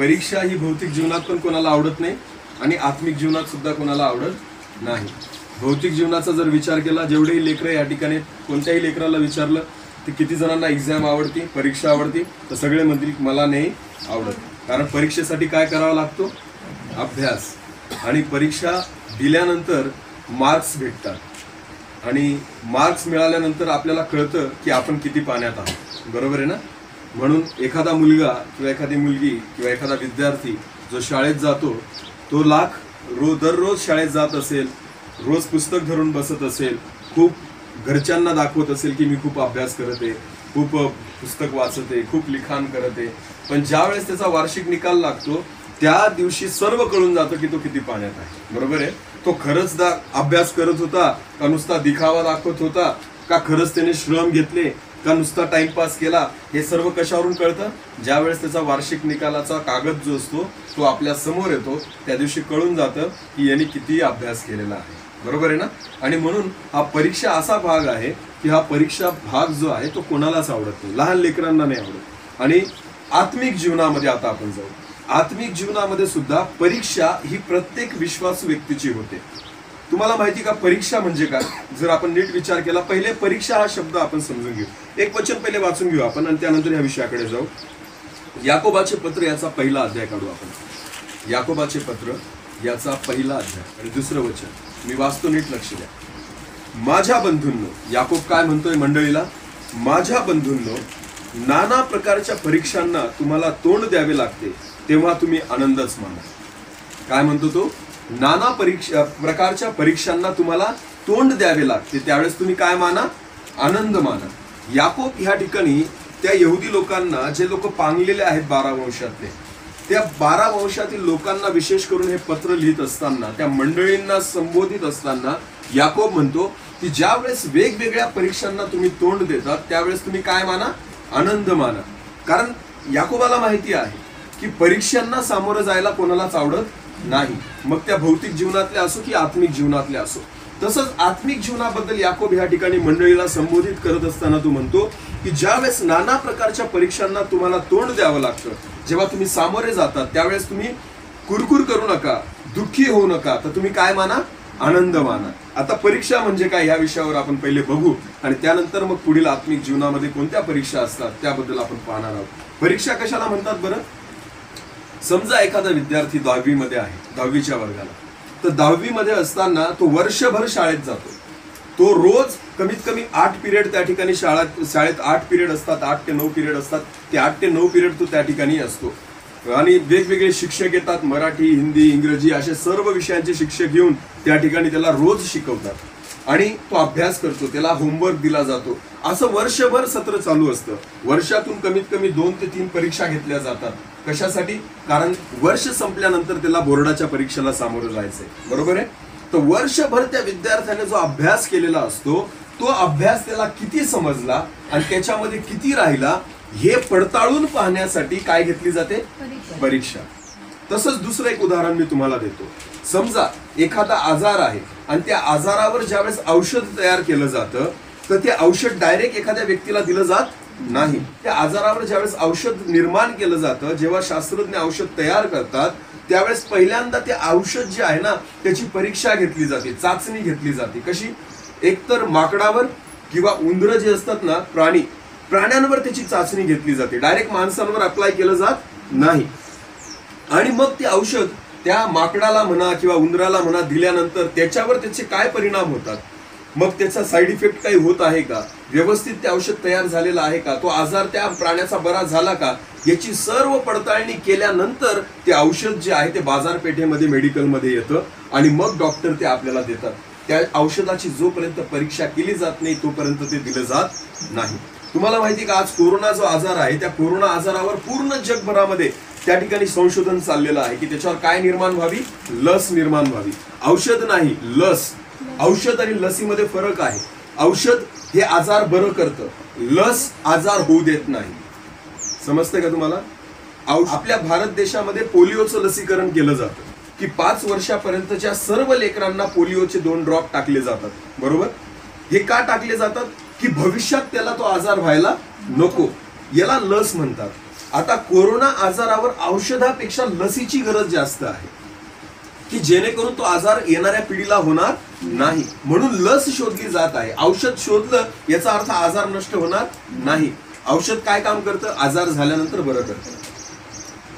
परीक्षा ही भौतिक जीवनात पण कोणाला आवडत नाही आणि आत्मिक जीवनात सुद्धा कोणाला आवडत नाही. भौतिक जीवनाचा जर विचार केला, जेवढेही लेकरं या ठिकाणी कोणत्याही लेकराला विचारलं तर किती जणांना एक्झाम आवडती, परीक्षा आवडती, तर सगळे म्हणतील मला नाही आवडत. कारण परीक्षेसाठी काय करावा लागतो? अभ्यास. आणि परीक्षा दिल्यानंतर मार्क्स भेटतात आणि मार्क्स मिळाल्यानंतर आपल्याला कळतं की आपण किती पाण्यात आहोत. बरोबर आहे ना? म्हणून एखादा मुलगा किंवा एखादी मुलगी किंवा एखादा विद्यार्थी जो शाळेत जातो तो दररोज शाळेत जात असेल, रोज पुस्तक धरून बसत असेल, खूप घरच्यांना दाखवत असेल की मी खूप अभ्यास करत आहे, खूप पुस्तक वाचत आहे, खूप लिखाण करत आहे, पण ज्या वेळेस त्याचा वार्षिक निकाल लागतो त्या दिवशी सर्व कळून जातं की तो किती पाण्यात आहे. बरोबर आहे? तो खरंच अभ्यास करत होता का नुसता दिखावा दाखवत होता, का खरंच त्याने श्रम घेतले का नुसता टाइमपास केला, हे सर्व कशावरून कळतं? ज्या वेळेस त्याचा वार्षिक निकालाचा कागद जो असतो तो आपल्या समोर येतो त्या दिवशी कळून जातं की याने किती अभ्यास केलेला आहे. बरोबर आहे ना? आणि म्हणून हा परीक्षा असा भाग आहे की हा परीक्षा भाग जो आहे तो कोणालाच आवडत नाही, लहान लेकरांना नाही आवडत. आणि आत्मिक जीवनामध्ये आता आपण जाऊ. आत्मिक जीवनामध्ये सुद्धा परीक्षा ही प्रत्येक विश्वासू व्यक्तीची होते. तुम्हाला माहिती का परीक्षा म्हणजे काय? जर आपण नीट विचार केला, पहिले परीक्षा हा शब्द आपण समजून घेऊ. एक वचन पहिले वाचून घेऊ आपण आणि त्यानंतर या विषयाकडे जाऊ. याकोबाचे पत्र याचा पहिला अध्याय काढू आपण. याकोबाचे पत्र याचा पहिला अध्याय आणि दुसरं वचन मी वाचतो, नीट लक्ष द्या. माझ्या बंधूंनो, याकोब काय म्हणतोय मंडळीला? माझ्या बंधूंनो, नाना प्रकारच्या परीक्षांना तुम्हाला तोंड द्यावे लागते तेव्हा तुम्ही आनंदच माना. काय म्हणतो तो? नाना प्रकारच्या परीक्षांना तुम्हाला तोंड द्यावे लागते त्यावेळेस तुम्ही काय माना? आनंद माना. याकोब ह्या ठिकाणी त्या यहुदी लोकांना, जे लोक पांगलेले आहेत 12 वंशातले, त्या 12 वंशातील लोकांना विशेष करून हे पत्र लिहित असताना, त्या मंडळींना संबोधित असताना याकोब म्हणतो की ज्या वेळेस वेगवेगळ्या परीक्षांना तुम्ही तोंड देतात त्यावेळेस तुम्ही काय माना? आनंद माना. कारण याकोबाला माहिती आहे की परीक्षांना सामोरं जायला कोणालाच आवडत नाही, मग त्या भौतिक जीवनातले असो की आत्मिक जेवणातले असो. तसंच आत्मिक जीवनाबद्दल याकोब ह्या ठिकाणी मंडळीला संबोधित करत असताना तो म्हणतो की ज्यावेळेस नाना प्रकारच्या परीक्षांना तुम्हाला तोंड द्यावं लागतं, जेव्हा तुम्ही सामोरे जातात त्यावेळेस तुम्ही कुरकुर करू नका, दुःखी होऊ नका, तर तुम्ही काय माना? आनंद माना. आता परीक्षा म्हणजे काय या विषयावर आपण पहिले बघू आणि त्यानंतर मग पुढील आत्मिक जीवनामध्ये कोणत्या परीक्षा असतात त्याबद्दल आपण पाहणार आहोत. परीक्षा कशाला म्हणतात बरं? समजा एखादा विद्यार्थी 10वी मध्ये आहे, 10वीच्या वर्गाला, तर 10वी मध्ये असताना तो वर्षभर शाळेत जातो. तो रोज कमीत कमी 8 पिरियड त्या ठिकाणी शाळेत 8 पिरियड असतात, 8 ते 9 पिरियड असतात, ते 8 ते 9 पिरियड तो त्या ठिकाणी असतो. आणि वेगवेगळे शिक्षक येतात, मराठी, हिंदी, इंग्रजी असे सर्व विषयांचे शिक्षक येऊन त्या ठिकाणी त्याला रोज शिकवतात आणि तो अभ्यास करतो, त्याला होमवर्क दिला जातो. असं वर्षभर सत्र चालू असतं. वर्षातून कमीत कमी 2 ते 3 परीक्षा घेतल्या जातात. कशासाठी? कारण वर्ष संपल्यानंतर त्याला बोर्डाच्या परीक्षेला सामोरं जायचंय. बरोबर आहे? तर वर्षभर त्या विद्यार्थ्याने जो अभ्यास केलेला असतो तो अभ्यास त्याला किती समजला आणि त्याच्यामध्ये किती राहिला हे पडताळून पाहण्यासाठी काय घेतली जाते? परीक्षा. तसंच दुसरं एक उदाहरण मी तुम्हाला देतो. समजा एखादा आजार आहे आणि त्या आजारावर ज्यावेळेस औषध तयार केलं जातं तर ते औषध डायरेक्ट एखाद्या व्यक्तीला दिलं जात नाही. त्या आजारावर ज्यावेळेस औषध निर्माण केलं जातं, जेव्हा शास्त्रज्ञ औषध तयार करतात त्यावेळेस पहिल्यांदा ते औषध जे आहे ना त्याची परीक्षा घेतली जाते, चाचणी घेतली जाते. कशी? एकतर माकडावर किंवा उंदरं जे असतात ना, प्राण्यांवर त्याची चाचणी घेतली जाते, डायरेक्ट माणसांवर अप्लाय केलं जात नाही. आणि मग ते औषध त्या माकडाला म्हणा किंवा उंदराला म्हणा दिल्यानंतर त्याच्यावर त्याचे काय परिणाम होतात, मग त्याचा साईड इफेक्ट काही होत आहे का, व्यवस्थित ते औषध तयार झालेलं आहे का, तो आजार त्या प्राण्याचा बरा झाला का, याची सर्व पडताळणी केल्यानंतर ते औषध जे आहे ते बाजारपेठेमध्ये, मेडिकलमध्ये येतं आणि मग डॉक्टर ते आपल्याला देतात. त्या औषधाची जोपर्यंत परीक्षा केली जात नाही तोपर्यंत ते दिलं जात नाही. तुम्हाला माहिती का, आज कोरोना जो आजार आहे त्या कोरोना आजारावर पूर्ण जगभरामध्ये त्या ठिकाणी संशोधन चाललेलं आहे की त्याच्यावर काय निर्माण व्हावी? लस निर्माण व्हावी. औषध नाही, लस. औषध आणि लसीमध्ये फरक आहे. औषध हे आजार बरं करतं, लस आजार होऊ देत नाही. समजतंय का तुम्हाला? आपल्या भारत देशामध्ये पोलिओचं लसीकरण केलं जातं की 5 वर्षापर्यंतच्या सर्व लेकरांना पोलिओचे 2 ड्रॉप टाकले जातात. बरोबर? हे का टाकले जातात? की भविष्यात त्याला तो आजार व्हायला नको. याला लस म्हणतात. आता कोरोना आजारावर औषधापेक्षा लसीची गरज जास्त आहे, की जेणेकरून तो आजार येणाऱ्या पिढीला होणार नाही, म्हणून लस शोधली जात आहे. औषध शोधलं याचा अर्थ आजार नष्ट होणार नाही. औषध काय काम करतं? आजार झाल्यानंतर बरं करतं,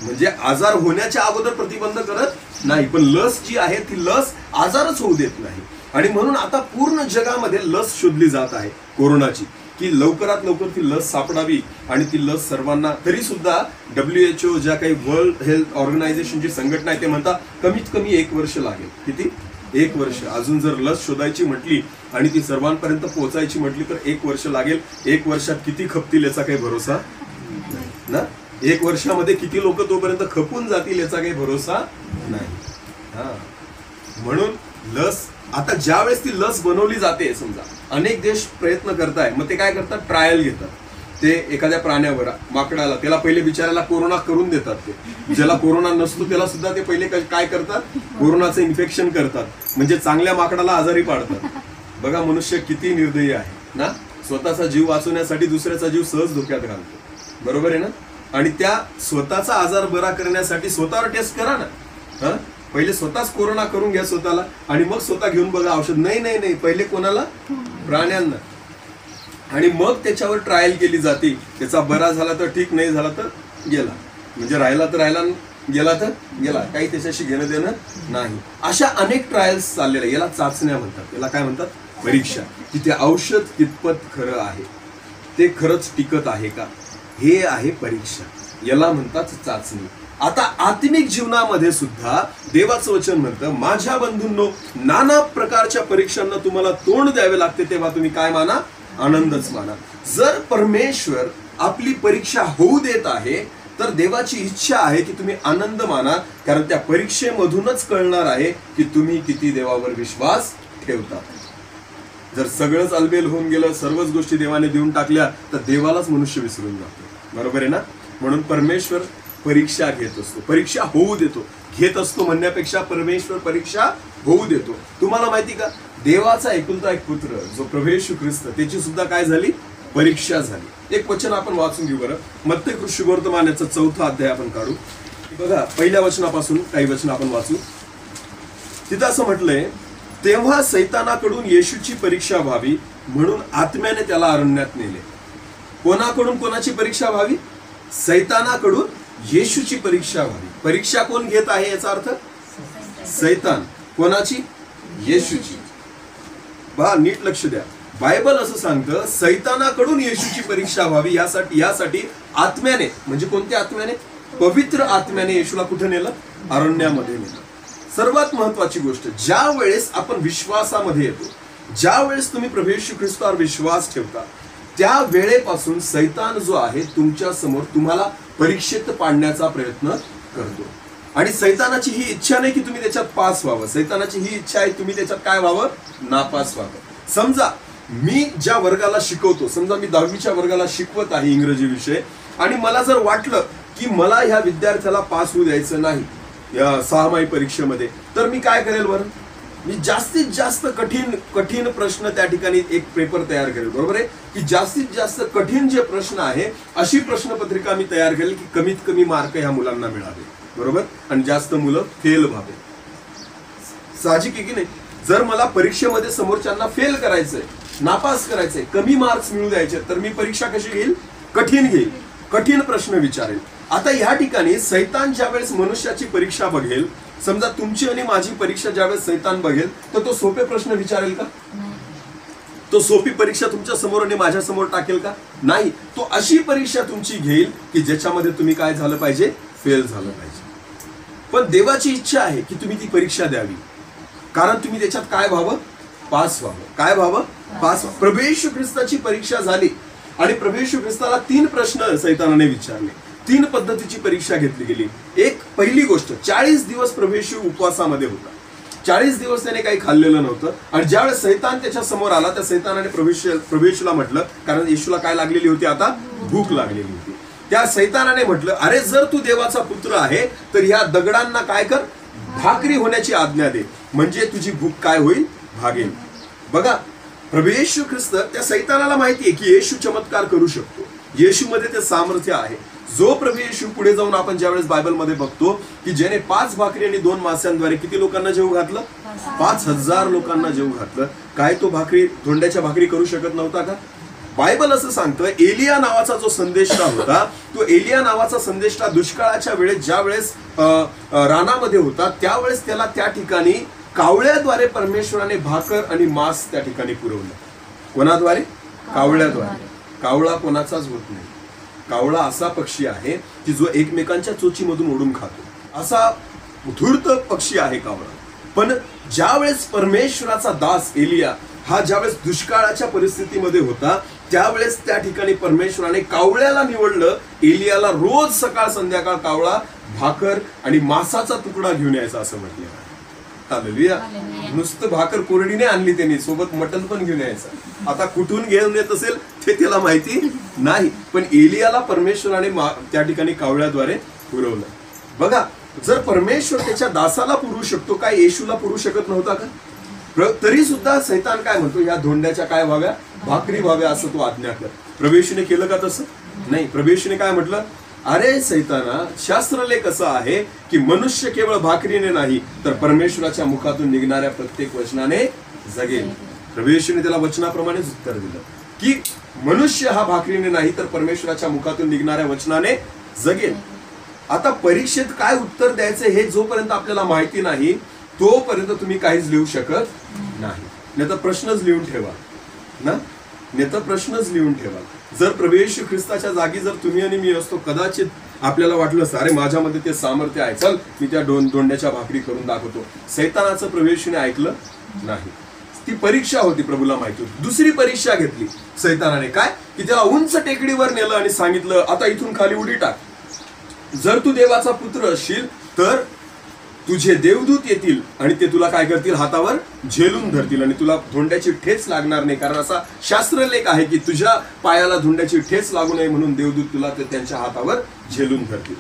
म्हणजे आजार होण्याच्या अगोदर प्रतिबंध करत नाही. पण लस जी आहे ती लस आजारच होऊ देत नाही. आणि म्हणून आता पूर्ण जगामध्ये लस शोधली जात आहे कोरोनाची, की लवकरात लवकर ती लस सापडावी आणि ती लस सर्वांना. तरी सुद्धा WHO, ज्या काही वर्ल्ड हेल्थ ऑर्गनायझेशनची संघटना आहे, ते म्हणतात कमीत कमी 1 वर्ष लागेल. किती? 1 वर्ष. अजून जर लस शोधायची म्हटली आणि ती सर्वांपर्यंत पोहोचायची म्हटली तर 1 वर्ष लागेल. 1 वर्षात किती खपतील याचा काही भरोसा ना. 1 वर्षामध्ये किती लोक तोपर्यंत खपून जातील याचा काही भरोसा नाही. म्हणून लस आता ज्या वेळेस ती लस बनवली जाते, समजा अनेक देश प्रयत्न करताय, मग ते काय करतात? ट्रायल घेतात. ते एखाद्या प्राण्यावर, माकडाला, त्याला पहिले बिचारायला कोरोना करून देतात. ते ज्याला कोरोना नसतो त्याला सुद्धा ते पहिले काय करतात? कोरोनाचं इन्फेक्शन करतात, म्हणजे चांगल्या माकडाला आजारी पाडतात. बघा मनुष्य किती निर्दयी आहे ना. स्वतःचा जीव वाचवण्यासाठी दुसऱ्याचा जीव सहज धोक्यात घालतो. बरोबर आहे ना. आणि त्या स्वतःचा आजार बरा करण्यासाठी स्वतःवर टेस्ट करा ना. पहिले स्वतःच कोरोना करून घ्या स्वतःला आणि मग स्वतः घेऊन बघा औषध. नाही नाही नाही, पहिले कोणाला? प्राण्यांना. आणि मग त्याच्यावर ट्रायल केली जाते. त्याचा बरा झाला तर ठीक, नाही झाला तर गेला, म्हणजे राहिला तर राहिला, गेला तर गेला, काही त्याच्याशी घेणं देणं नाही. अशा अनेक ट्रायल्स चाललेल्या, याला चाचण्या म्हणतात. याला काय म्हणतात? परीक्षा. की ते औषध कितपत खरं आहे, ते खरंच टिकत आहे का, हे आहे परीक्षा. याला म्हणतात चाचणी. आता आत्मिक जीवनामध्ये सुद्धा देवाचं वचन म्हणतं, माझ्या बंधूंनो, नाना प्रकारच्या परीक्षांना तुम्हाला तोंड द्यावे लागते, तेव्हा तुम्ही काय माना? आनंदच माना. जर परमेश्वर आपली परीक्षा होऊ देत आहे तर देवाची इच्छा आहे की तुम्ही आनंद माना, कारण त्या परीक्षेमधूनच कळणार आहे की तुम्ही किती देवावर विश्वास ठेवता. जर सगळंच अलबेल होऊन गेलं, सर्वच गोष्टी देवाने देऊन टाकल्या, तर देवालाच मनुष्य विसरून जातो. बरोबर आहे ना. म्हणून परमेश्वर परीक्षा घेत असतो, परीक्षा होऊ देतो. घेत असतो म्हणण्यापेक्षा परमेश्वर परीक्षा होऊ देतो. तुम्हाला माहिती का, देवाचा एकुलता एक पुत्र जो प्रभू येशू ख्रिस्त, त्याची सुद्धा काय झाली? परीक्षा झाली. एक वचन आपण वाचून घेऊ बरं. मत्ती शुभवर्तमान याचा 4था अध्याय आपण काढू. बघा, पहिल्या वचनापासून काही वचन आपण वाचू. तिथं असं म्हटलंय, तेव्हा सैतानाकडून येशूची परीक्षा व्हावी म्हणून आत्म्याने त्याला अरण्यात नेले. कोणाकडून कोणाची परीक्षा व्हावी? सैतानाकडून येशूची परीक्षा व्हावी. परीक्षा कोण घेत आहे याचा अर्थ? सैतान. कोणाची? येशूची. बा नीट लक्ष द्या. बायबल असं सांगतं, सैतानाकडून येशूची परीक्षा व्हावी यासाठी आत्म्याने, म्हणजे कोणत्या आत्म्याने? पवित्र आत्म्याने येशूला कुठे नेलं? अरण्यामध्ये नेलं. सर्वात महत्वाची गोष्ट, ज्या वेळेस आपण विश्वासामध्ये येतो, ज्या वेळेस तुम्ही प्रभू येशू ख्रिस्तावर विश्वास ठेवता, त्या वेळेपासून सैतान जो आहे तुमच्या समोर तुम्हाला परीक्षेत पाडण्याचा प्रयत्न करतो. आणि सैतानाची ही इच्छा नाही की तुम्ही त्याच्यात पास व्हावं. सैतानाची ही इच्छा आहे तुम्ही त्याच्यात काय व्हावं? नापास व्हावं. समजा मी ज्या वर्गाला शिकवतो, समजा मी 10वीच्या वर्गाला शिकवत आहे इंग्रजी विषय, आणि मला जर वाटलं की मला ह्या विद्यार्थ्याला पास होऊ द्यायचं नाही या 6माही परीक्षेमध्ये, तर मी काय करेल बरं? मी जास्तीत जास्त कठीण प्रश्न त्या ठिकाणी एक पेपर तयार करेल. बरोबर आहे की जास्तीत जास्त कठीण जे प्रश्न आहे अशी प्रश्नपत्रिका मी तयार करेल की कमीत कमी मार्क ह्या मुलांना मिळावे. बरोबर. आणि जास्त मुलं फेल व्हावे. साहजिक आहे की नाही. जर मला परीक्षेमध्ये समोरच्यांना फेल करायचंय, नापास करायचंय, कमी मार्क्स मिळू द्यायचे, तर मी परीक्षा कशी घेईल? कठीण घेईल, कठीण प्रश्न विचारेल. आता ह्या ठिकाणी सैतान ज्या वेळेस मनुष्याची परीक्षा बघेल, समजा तुमची आणि माझी परीक्षा ज्यावेळेस सैतान बघेल, तर तो सोपे प्रश्न विचारेल का? तो सोपी परीक्षा तुमच्या समोर आणि माझ्या समोर टाकेल का? नाही. तो अशी परीक्षा तुमची घेईल की ज्याच्यामध्ये तुम्ही काय झालं पाहिजे? फेल झालं पाहिजे. पण देवाची इच्छा आहे की तुम्ही ती परीक्षा द्यावी, कारण तुम्ही त्याच्यात काय व्हावं? पास व्हावं. काय व्हावं? पास. प्रभू येशू ख्रिस्ताची परीक्षा झाली आणि प्रभू येशू ख्रिस्ताला 3 प्रश्न सैतानाने विचारले. 3 पद्धतीची परीक्षा घेतली गेली. एक पहिली गोष्ट, 40 दिवस प्रभू येशू उपवासामध्ये होता. 40 दिवस त्याने काही खाल्लेलं नव्हतं. आणि ज्यावेळेस सैतान त्याच्या समोर आला, त्या सैतानाने प्रभू येशूला म्हटलं, कारण येशूला काय लागलेली होती? आता भूक लागलेली होती. त्या सैतानाने म्हटलं, अरे जर तू देवाचा पुत्र आहे तर ह्या दगडांना काय कर? भाकरी होण्याची आज्ञा दे, म्हणजे तुझी भूक काय होईल? भागेल. बघा, प्रभू येशू ख्रिस्त, त्या सैतानाला माहिती आहे की येशू चमत्कार करू शकतो, येशूमध्ये ते सामर्थ्य आहे. जो प्रभू येशू पुढे जाऊन आपण ज्यावेळेस बायबलमध्ये बघतो की ज्याने 5 भाकरी आणि 2 मास्यांद्वारे किती लोकांना जेवू घातलं? 5000 लोकांना जेवू घातलं. काय तो धोंड्याच्या भाकरी करू शकत नव्हता का? बायबल असं सांगतं, एलिया नावाचा जो संदेष्टा होता, तो एलिया नावाचा संदेष्टा दुष्काळाच्या वेळेस ज्या वेळेस रानामध्ये होता, त्यावेळेस त्याला त्या ठिकाणी कावळ्याद्वारे परमेश्वराने भाकर आणि मांस त्या ठिकाणी पुरवलं. कोणाद्वारे? कावळ्याद्वारे. कावळा कोणाचाच होत नाही. कावळा असा पक्षी आहे की जो एकमेकांच्या चोचीमधून ओढून खातो, असा धूर्त पक्षी आहे कावळा. पण ज्यावेळेस परमेश्वराचा दास एलिया हा ज्यावेळेस दुष्काळाच्या परिस्थितीमध्ये होता, त्यावेळेस त्या ठिकाणी परमेश्वराने कावळ्याला निवडलं. एलियाला रोज सकाळ संध्याकाळ कावळा भाकर आणि मांसाचा तुकडा घेऊन यायचा असं म्हटलं. हालेलुया. नुसतं भाकर कोरडीने आणली त्यांनी, सोबत मटण पण घेऊन यायचं. आता कुठून घेऊन येत असेल ते त्याला माहिती नाही, पण एलियाला परमेश्वराने त्या ठिकाणी कावळ्याद्वारे पुरवलं. बघा, जर परमेश्वर त्याच्या दासाला पुरवू शकतो, काय येशूला पुरवू शकत नव्हता का? तरी सुद्धा सैतान काय म्हणतो, या धोंड्याच्या काय व्हाव्या? भाकरी व्हाव्या असं तो आज्ञा कर. प्रभू येशूने केलं का तसं? नाही. प्रभू येशूने काय म्हटलं? अरे सैताना, शास्त्रलेख असं आहे की मनुष्य केवळ भाकरीने नाही तर परमेश्वराच्या मुखातून निघणाऱ्या प्रत्येक वचनाने जगेल. प्रभू येशूने त्याला वचनाप्रमाणेच उत्तर दिलं की मनुष्य हा भाकरीने नाही तर परमेश्वराच्या मुखातून निघणाऱ्या वचनाने जगेल. आता परीक्षेत काय उत्तर द्यायचं हे जोपर्यंत आपल्याला माहिती नाही तोपर्यंत तुम्ही काहीच लिहू शकत नाही. नाही तर प्रश्नच लिहून ठेवा ना, नाही तर प्रश्नच लिहून ठेवा. जर प्रभू येशू ख्रिस्ताच्या जागी जर तुम्ही आणि मी असतो, कदाचित आपल्याला वाटलं असतं, अरे माझ्यामध्ये ते सामर्थ्य आहे, चल मी त्या धोंड्याच्या भाकरी करून दाखवतो. सैतानाचं प्रभू येशूने ऐकलं नाही. ती परीक्षा होती, प्रभूला माहिती होती. दुसरी परीक्षा घेतली सैतानाने, काय की त्याला उंच टेकडीवर नेलं आणि सांगितलं, आता इथून खाली उडी टाक. जर तू देवाचा पुत्र असशील तर तुझे देवदूत येतील आणि ते तुला काय करतील? हातावर झेलून धरतील आणि तुला धोंड्याची ठेच लागणार नाही, कारण असा शास्त्रलेख आहे की तुझ्या पायाला धोंड्याची ठेच लागू नये म्हणून देवदूत तुला त्यांच्या हातावर झेलून धरतील.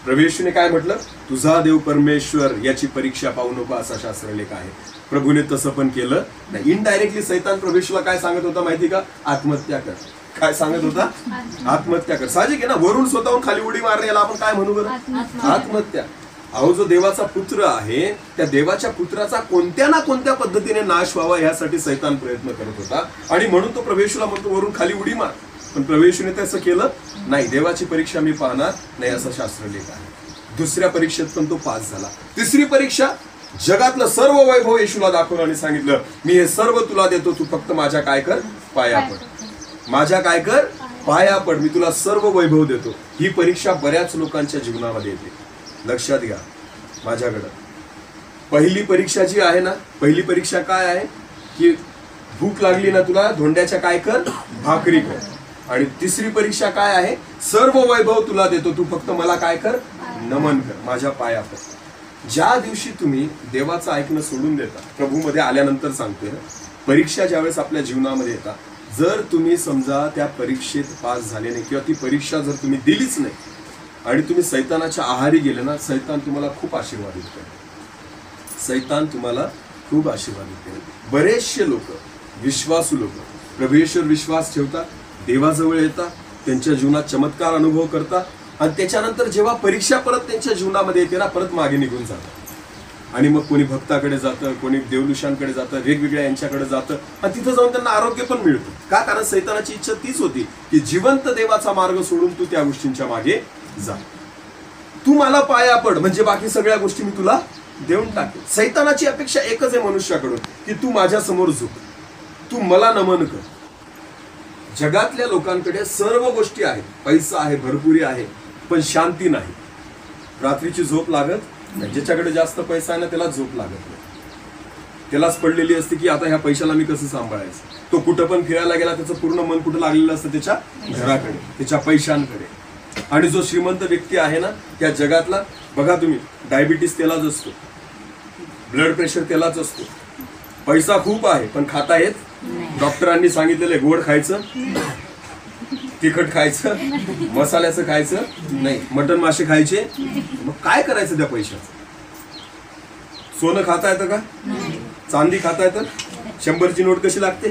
प्रभू येशूने काय म्हटलं? तुझा देव परमेश्वर याची परीक्षा पाहू नको असा शास्त्रलेख आहे. प्रभूने तसं पण केलं नाही. इनडायरेक्टली सैतान प्रभू येशूला काय सांगत होता माहिती का? आत्महत्या कर. काय सांगत होता? आत्महत्या कर. साहजिक आहे ना, वरून स्वतःहून खाली उडी मारणे याला आपण काय म्हणू बरं? आत्महत्या. अहो, जो देवाचा पुत्र आहे त्या देवाच्या पुत्राचा कोणत्या ना कोणत्या पद्धतीने नाश व्हावा यासाठी सैतान प्रयत्न करत होता आणि म्हणून तो प्रभू येशूला म्हणतो वरून खाली उडी मार. पण प्रभू येशूने तसं केलं नाही. देवाची परीक्षा मी पाहणार नाही असा शास्त्रलेख आहे. दुसऱ्या परीक्षेत पण तो पास झाला. तिसरी परीक्षा, जगातलं सर्व वैभव येशूला दाखवलं आणि सांगितलं, मी हे सर्व तुला देतो, तू फक्त माझ्या काय कर? पाया पड. माझ्या काय कर? पाया पड. मी तुला सर्व वैभव देतो. ही परीक्षा बऱ्याच लोकांच्या जीवनामध्ये येते. लक्षात घ्या माझ्याकडं. पहिली परीक्षा जी आहे ना, पहिली परीक्षा काय आहे की भूक लागली ना तुला, धोंड्याच्या काय कर? भाकरी कर. आणि तिसरी परीक्षा काय आहे? सर्व वैभव तुला देतो, तू फक्त मला काय कर? नमन कर, माझ्या पाया पड. ज्या दिवशी तुम्ही देवाचं ऐकणं सोडून देता, प्रभूमध्ये आल्यानंतर सांगतोय, परीक्षा ज्यावेळेस आपल्या जीवनामध्ये येतात, जर तुम्ही समजा त्या परीक्षेत पास झाले नाही किंवा ती परीक्षा जर तुम्ही दिलीच नाही आणि तुम्ही सैतानाच्या आहारी गेले ना, सैतान तुम्हाला खूप आशीर्वादित करेल. सैतान तुम्हाला खूप आशीर्वादित करेल. बरेचसे लोक, विश्वासू लोक प्रभूवर विश्वास ठेवतात, देवाजवळ येतात, त्यांच्या जीवनात चमत्कार अनुभव करतात आणि त्याच्यानंतर जेव्हा परीक्षा परत त्यांच्या जीवनामध्ये येते ना, परत मागे निघून जातात. आणि मग कोणी भक्ताकडे जातं, कोणी देवलुशांकडे जातं, वेगवेगळ्या यांच्याकडे जातं आणि तिथं जाऊन त्यांना आरोग्य पण मिळतं. का? कारण सैतानाची इच्छा तीच होती की जिवंत देवाचा मार्ग सोडून तू त्या गोष्टींच्या मागे जा. तू मला पाया पड म्हणजे बाकी सगळ्या गोष्टी मी तुला देऊन टाकेल. सैतानाची अपेक्षा एकच आहे मनुष्याकडून की तू माझ्या समोर झुक, तू मला नमन कर. जगातल्या लोकांकडे सर्व गोष्टी आहेत, पैसा आहे, भरपुरी आहे, पण शांती नाही. रात्रीची झोप लागत नाही. ज्याच्याकडे जास्त पैसा आहे ना त्याला झोप लागत नाही. त्यालाच पडलेली असते की आता ह्या पैशाला मी कसं सांभाळायचं. तो कुठं पण फिरायला गेला, त्याचं पूर्ण मन कुठं लागलेलं असतं? त्याच्या घराकडे, त्याच्या पैशांकडे. आणि जो श्रीमंत व्यक्ती आहे ना त्या जगातला, बघा तुम्ही, डायबिटीस त्यालाच असतो, ब्लड प्रेशर त्यालाच असतो, पैसा खूप आहे पण खाता येत. डॉक्टरांनी सांगितलेलं गोड खायचं, तिखट खायचं, मसाल्याचं खायचं नाही, मटण मासे खायचे. मग काय करायचं त्या पैशाचं? सोनं खाता येतं का? चांदी खाता येतं? 100ची नोट कशी लागते?